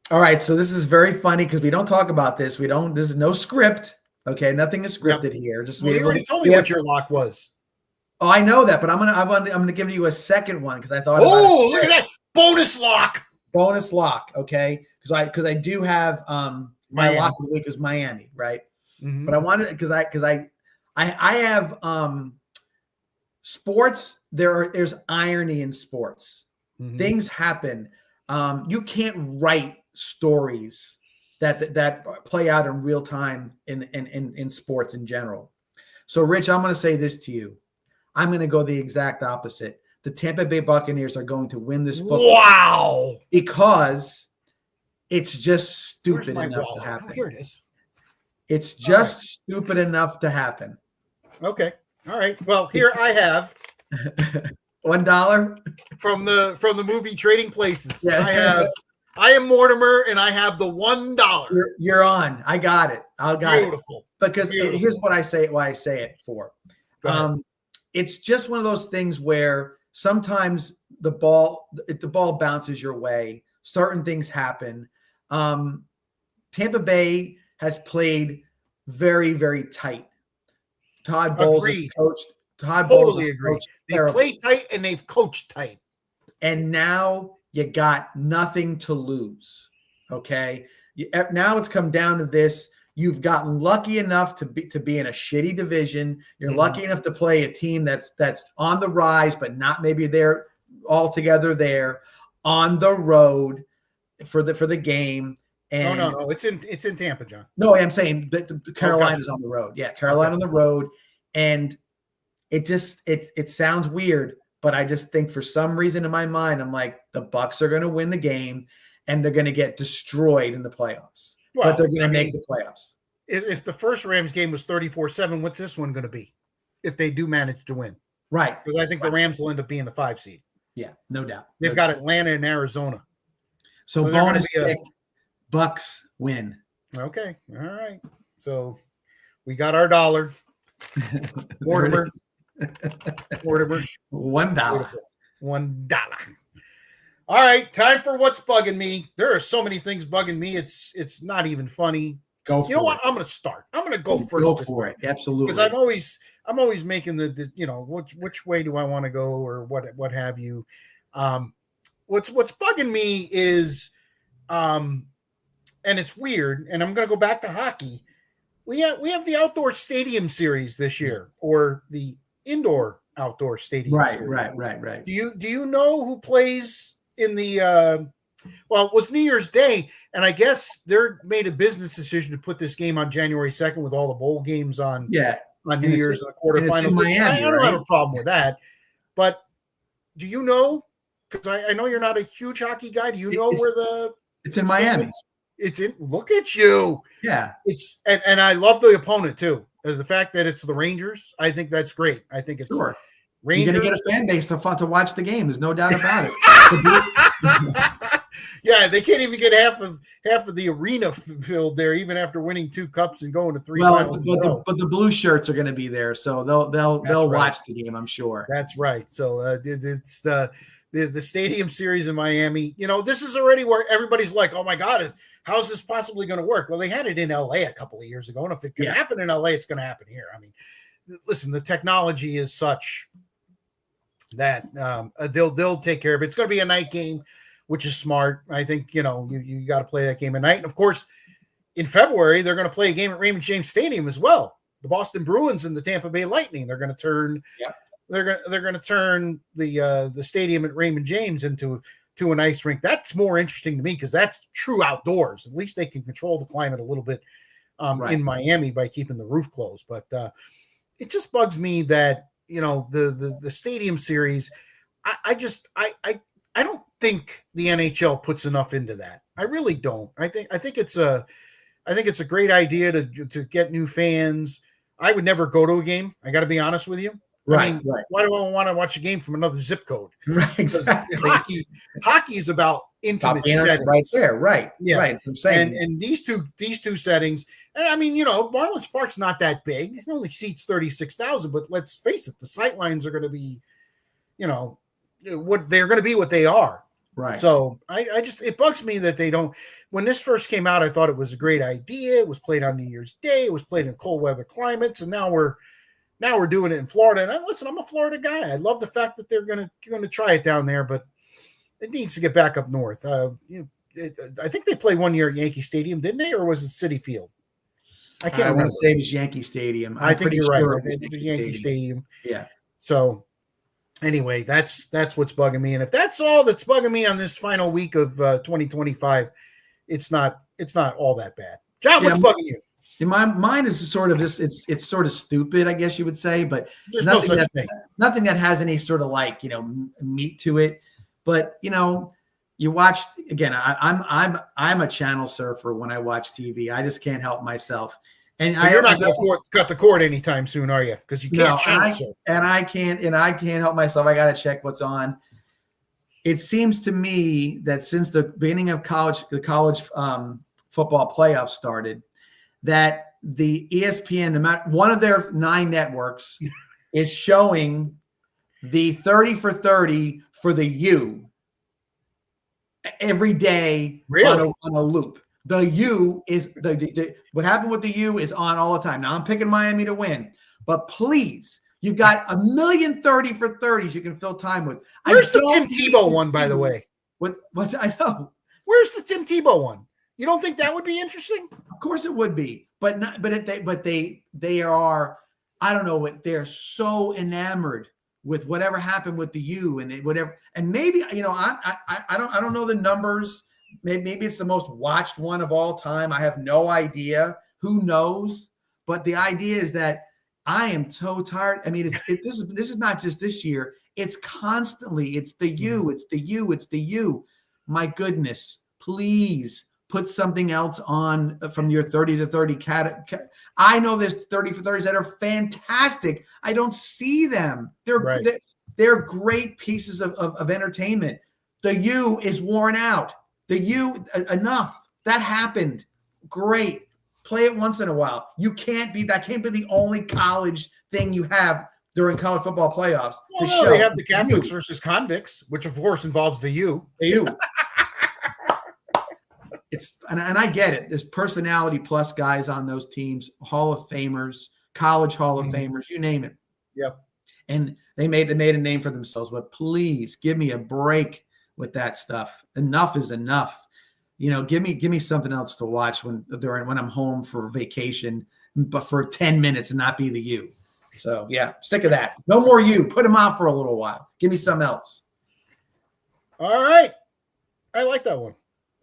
All right. So this is very funny because we don't talk about this. This is no script. Okay. Nothing is scripted here. Just you already told me what your lock was. Oh, I know that, but I'm gonna give you a second one because I thought. Oh, look at that bonus lock. Bonus lock. Okay. Because I do have my lock of the week is Miami, right? Mm-hmm. But I wanted because I have sports. There's irony in sports. Mm-hmm. Things happen. You can't write stories that play out in real time in sports in general. So, Rich, I'm going to say this to you. I'm going to go the exact opposite. The Tampa Bay Buccaneers are going to win this football. Wow! Because it's just stupid enough to happen. Here it is. It's just stupid enough to happen. Okay. All right. Well, here I have $1 from the movie Trading Places. Yeah. I am Mortimer, and I have the $1. You're on. I got it. Beautiful. Because here's what I say. Why I say it for. It's just one of those things where sometimes the ball bounces your way. Certain things happen. Tampa Bay has played very, very tight. Todd Bowles has coached. Totally agree. They play tight and they've coached tight. And now you got nothing to lose. Okay. Now it's come down to this. You've gotten lucky enough to be in a shitty division. You're lucky enough to play a team that's on the rise, but not maybe they're altogether there on the road for the game. And no. It's in Tampa, John. No, I'm saying Carolina's on the road. Yeah, Carolina on the road. And it sounds weird, but I just think for some reason in my mind, I'm like, the Bucks are going to win the game and they're going to get destroyed in the playoffs. Well, but they're going to make the playoffs. If the first Rams game was 34-7, what's this one going to be? If they do manage to win. Right. Because I think the Rams will end up being the 5 seed. Yeah, no doubt. They've got Atlanta and Arizona. So bonus pick, Bucks win. Okay. All right. So we got our $1. Mortimer. $1. $1. All right, time for what's bugging me. There are so many things bugging me. It's not even funny. Go for it. You know what? I'm going to start. I'm going to go first. Go for it. Absolutely. Because I'm always making the which way do I want to go or what have you. Well, what's bugging me is, and it's weird, and I'm going to go back to hockey. We have the outdoor stadium series this year, or the indoor outdoor stadium series. Right. Do you know who plays in the well, it was New Year's Day, and I guess they're made a business decision to put this game on January 2nd with all the bowl games on New Year's and the quarterfinals. In Miami, I don't have a problem with that. But do you know, because I know you're not a huge hockey guy, do you know where it's in Miami? It's in, look at you. Yeah. It's and I love the opponent too. The fact that it's the Rangers, I think that's great. I think it's sure. Rangers. You're going to get a fan base to watch the game. There's no doubt about it. Yeah, they can't even get half of the arena filled there, even after winning 2 cups and going to 3 finals. But the blue shirts are going to be there, so they'll watch the game, I'm sure. That's right. So it's the stadium series in Miami. You know, this is already where everybody's like, "Oh my God, how is this possibly going to work?" Well, they had it in LA a couple of years ago, and if it can happen in LA, it's going to happen here. I mean, listen, the technology is such that they'll take care of it. It's going to be a night game, which is smart. I think, you got to play that game at night. And of course, in February, they're going to play a game at Raymond James Stadium as well. The Boston Bruins and the Tampa Bay Lightning. They're going to turn they're going to turn the stadium at Raymond James into a nice rink. That's more interesting to me because that's true outdoors. At least they can control the climate a little bit in Miami by keeping the roof closed. But it just bugs me that, the stadium series, I don't think the NHL puts enough into that. I really don't. I think it's a great idea to get new fans. I would never go to a game. I got to be honest with you. Right. Why do I want to watch a game from another zip code? Right. Exactly. Hockey is about intimate settings. Right there. Right. Yeah. Right. That's what I'm saying. And these two settings, and I mean, Marlins Park's not that big. It only seats 36,000, but let's face it, the sight lines are going to be, what they're going to be what they are. Right. So it bugs me that they don't. When this first came out, I thought it was a great idea. It was played on New Year's Day. It was played in cold weather climates, and now we're doing it in Florida. And listen, I'm a Florida guy. I love the fact that they're going to try it down there, but it needs to get back up north. I think they played one year at Yankee Stadium, didn't they, or was it Citi Field? I can't remember. I want to say it was Yankee Stadium. I think you're right. It was Yankee Stadium. Yeah. So anyway, that's what's bugging me. And if that's all that's bugging me on this final week of 2025, it's not all that bad. John, what's bugging you? In my mind is sort of this. It's sort of stupid, I guess you would say, but there's no such thing. Nothing that has any sort of meat to it. But you watched again. I'm a channel surfer when I watch TV. I just can't help myself. And so you're not going to cut the cord anytime soon, are you? Because you can't channel surf. And I can't help myself. I got to check what's on. It seems to me that since the beginning of the college football playoffs started, that the ESPN, one of their 9 networks, is showing the 30 for 30 for the U every day on a loop. The U is the what happened with the U is on all the time. Now I'm picking Miami to win, but please, you've got 1,000,000 30 for 30s you can fill time with. Where's the Tim Tebow one, by the way? What I know. Where's the Tim Tebow one? You don't think that would be interesting? Of course it would be, but they are. I don't know what they're so enamored with whatever happened with the U and whatever, and maybe I don't know the numbers. Maybe it's the most watched one of all time. I have no idea. Who knows? But the idea is that I am so tired. I mean, this is not just this year. It's constantly. It's the U. It's the U. It's the U. My goodness, please put something else on from your 30 to 30 I know there's 30 for 30s that are fantastic. I don't see them. They're great pieces of entertainment. The U is worn out. The U, enough. That happened. Great. Play it once in a while. That can't be the only college thing you have during college football playoffs. Well, they have the Catholics versus convicts, which of course involves the U. The U. And I get it. There's personality plus guys on those teams, Hall of Famers, college Hall of Famers, you name it. Yep. And they made a name for themselves. But please give me a break with that stuff. Enough is enough. Give me something else to watch when I'm home for vacation, but for 10 minutes and not be the U. So yeah, sick of that. No more U. Put him out for a little while. Give me something else. All right, I like that one.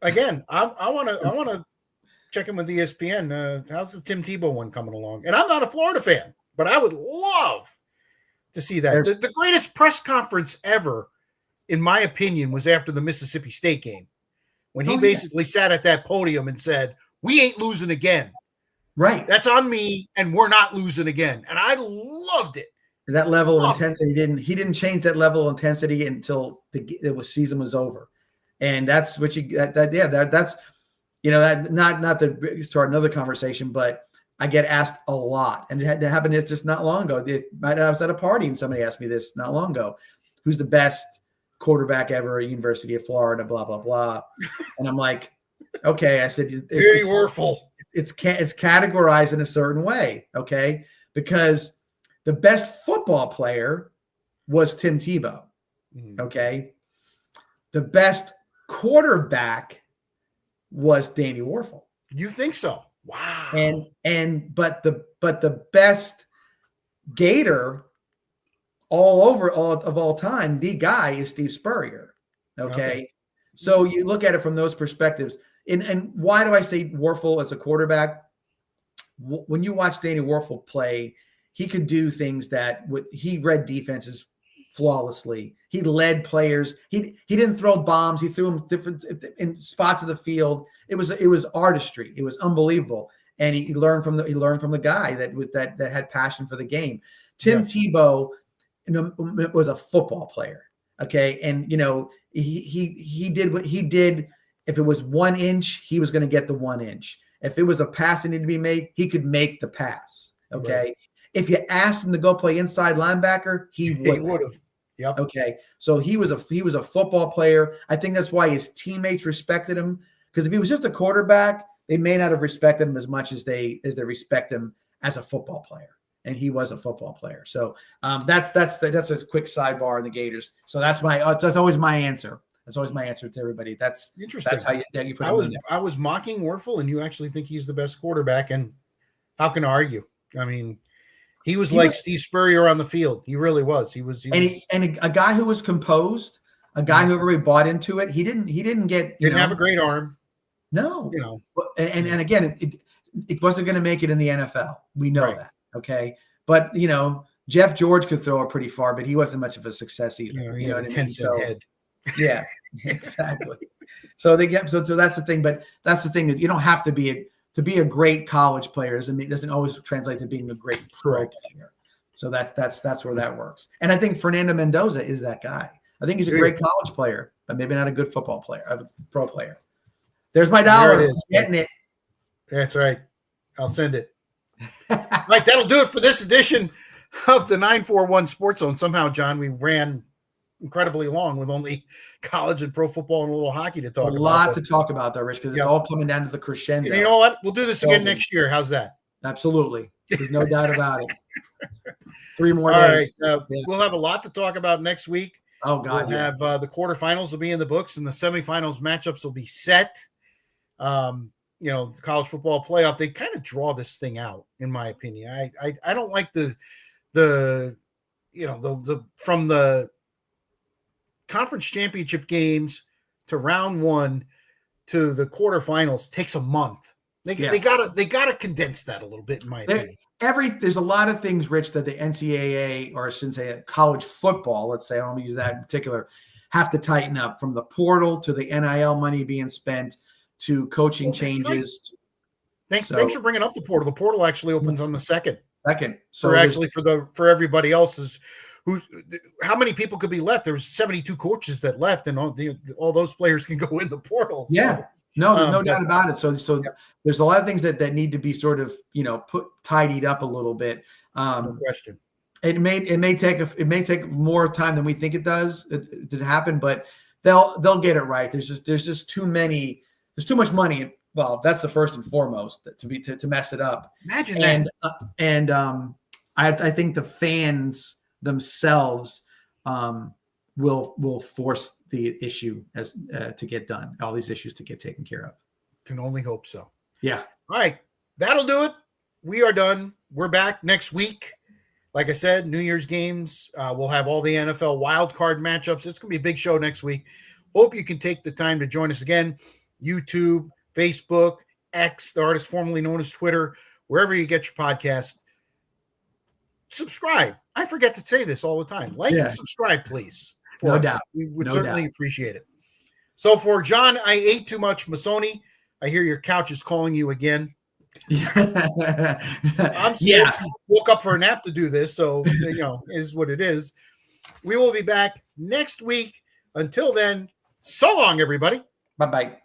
Again, I want to check in with ESPN. How's the Tim Tebow one coming along? And I'm not a Florida fan, but I would love to see that. The greatest press conference ever, in my opinion, was after the Mississippi State game, when he basically sat at that podium and said, "We ain't losing again. Right. That's on me, and we're not losing again." And I loved it. That level of intensity he didn't change that level of intensity until the season was over. And that's what that's not to start another conversation, but I get asked a lot, and it happened just not long ago. I was at a party and somebody asked me this not long ago: who's the best quarterback ever at University of Florida? Blah blah blah. And I'm like, okay. I said, it's categorized in a certain way, okay? Because the best football player was Tim Tebow, okay? The best quarterback was Danny Werfel. You think so? Wow. But the best Gator of all time, the guy is Steve Spurrier. Okay. So you look at it from those perspectives. And why do I say Werfel as a quarterback? When you watch Danny Werfel play, he could do things he read defenses flawlessly. He led players. He didn't throw bombs. He threw them different in spots of the field. It was artistry. It was unbelievable. And he learned from the guy that had passion for the game. Tim Tebow was a football player. Okay. And he did what he did. If it was 1 inch, he was going to get the 1 inch. If it was a pass that needed to be made, he could make the pass. Okay. Right. If you asked him to go play inside linebacker, he would have. Yep. Okay. So he was a football player. I think that's why his teammates respected him. Because if he was just a quarterback, they may not have respected him as much as they respect him as a football player. And he was a football player. So that's a quick sidebar on the Gators. So that's always my answer. That's always my answer to everybody. That's interesting. That's how you put it. I was mocking Werfel, and you actually think he's the best quarterback. And how can I argue? I mean, he was Steve Spurrier on the field. He really was. He was a guy who was composed, a guy who really bought into it. He didn't have a great arm. No, and again, it wasn't going to make it in the NFL. We know that. Okay. But Jeff George could throw it pretty far, but he wasn't much of a success either. He had a 10-cent head. Yeah, exactly. So that's the thing. But that's the thing is you don't have to be a great college player. It doesn't always translate to being a great pro player. So that's where that works. And I think Fernando Mendoza is that guy. I think he's a great college player, but maybe not a good football player, a pro player. There's my dollar. There it is. Getting it. That's right. I'll send it. Right, that'll do it for this edition of the 941 Sports Zone. Somehow, John, we ran incredibly long with only college and pro football and a little hockey to talk about. A lot to talk about, though, Rich, because it's all coming down to the crescendo. And you know what? We'll do this again next year. How's that? Absolutely. There's no doubt about it. 3 more days. All right. We'll have a lot to talk about next week. Oh, God. We'll have the quarterfinals will be in the books, and the semifinals matchups will be set. The college football playoff, they kind of draw this thing out, in my opinion. I don't like the from the conference championship games to round 1 to the quarterfinals takes a month. They gotta condense that a little bit, in my opinion. There's a lot of things, Rich, that the NCAA, or I shouldn't say college football, let's say, I don't want to use that in particular, have to tighten up, from the portal to the NIL money being spent to coaching changes. Right. Thanks for bringing up the portal. The portal actually opens on the second. So for everybody else's. How many people could be left? There was 72 coaches that left, and all those players can go in the portal. Yeah, no, there's no doubt about it. So there's a lot of things that need to be sort of tidied up a little bit. No question. It may take more time than we think it does to happen, but they'll get it right. There's just too many. There's too much money. Well, that's the first and foremost to mess it up. Imagine that. I think the fans themselves will force the issue as to get done. All these issues to get taken care of. Can only hope so. Yeah. All right. That'll do it. We are done. We're back next week. Like I said, New Year's games. We'll have all the NFL wild card matchups. It's going to be a big show next week. Hope you can take the time to join us again. YouTube, Facebook, X, the artist formerly known as Twitter, wherever you get your podcast. Subscribe. I forget to say this all the time. Like and subscribe, please. No doubt. We would certainly appreciate it. So for John, I ate too much, Masoni, I hear your couch is calling you again. I'm woke up for a nap to do this, so is what it is. We will be back next week. Until then, so long, everybody. Bye-bye.